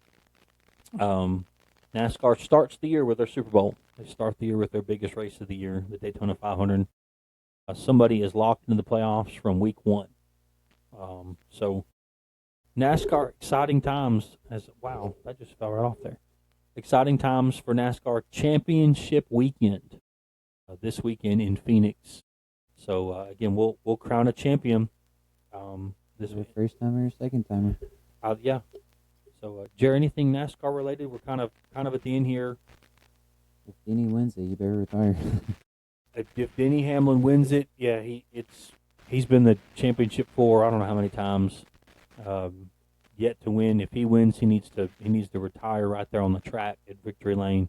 NASCAR starts the year with their Super Bowl. They start the year with their biggest race of the year, the Daytona 500. Somebody is locked into the playoffs from week 1. So NASCAR, exciting times. Wow, that just fell right off there. Exciting times for NASCAR Championship Weekend this weekend in Phoenix. So again, we'll crown a champion this week. First timer or second timer? Yeah. So, Jerry, anything NASCAR related? We're kind of at the end here. If Denny wins it, you better retire. If Denny Hamlin wins it, yeah, he's been the championship for I don't know how many times yet to win. If he wins, he needs to retire right there on the track at Victory Lane,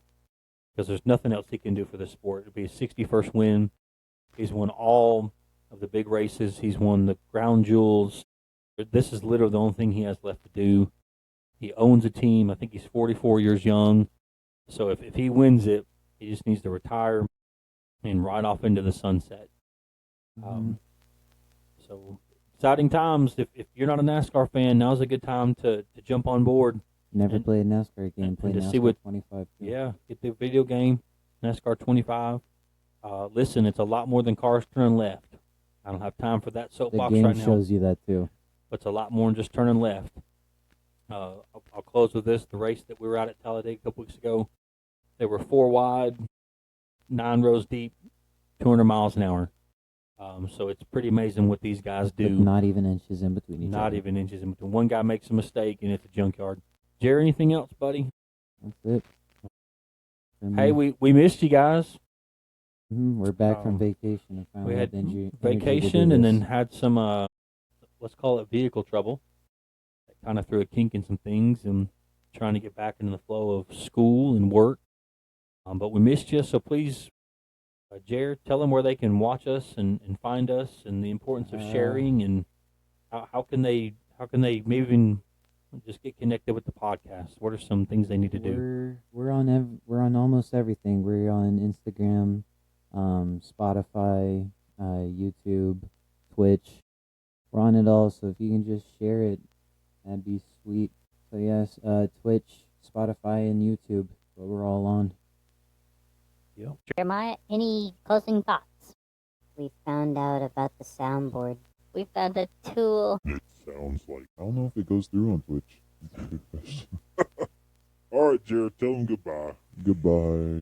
because there's nothing else he can do for the sport. It'll be his 61st win. He's won all of the big races. He's won the crown jewels. This is literally the only thing he has left to do. He owns a team. I think he's 44 years young. So if he wins it, he just needs to retire and ride off into the sunset. So exciting times. If you're not a NASCAR fan, now's a good time to jump on board. Never play a NASCAR game. Play to NASCAR see what 25. Yeah, get the video game, NASCAR 25. Listen, it's a lot more than cars turning left. I don't have time for that The soapbox game right now. shows you that too. But it's a lot more than just turning left. I'll close with this. The race that we were out at Talladega a couple weeks ago, they were 4 wide, 9 rows deep, 200 miles an hour. So it's pretty amazing what these guys do. With not even inches in between each other. Not even inches in between. One guy makes a mistake, and it's a junkyard. Jerry, anything else, buddy? That's it. Hey, we missed you guys. We're back from vacation. We had vacation and then had some, let's call it vehicle trouble. That kind of threw a kink in some things and trying to get back into the flow of school and work. But we missed you, so please, Jared, tell them where they can watch us and find us, and the importance of sharing, and how can they maybe even just get connected with the podcast. What are some things they need to do? We're on almost everything. We're on Instagram, Spotify, YouTube, Twitch. We're on it all, so if you can just share it, that'd be sweet. So yes, Twitch, Spotify, and YouTube, what we're all on. Yep. Jeremiah, any closing thoughts? We found out about the soundboard. We found a tool. It sounds like, I don't know if it goes through on Twitch. That's a good question. All right, Jared, tell them goodbye. Goodbye.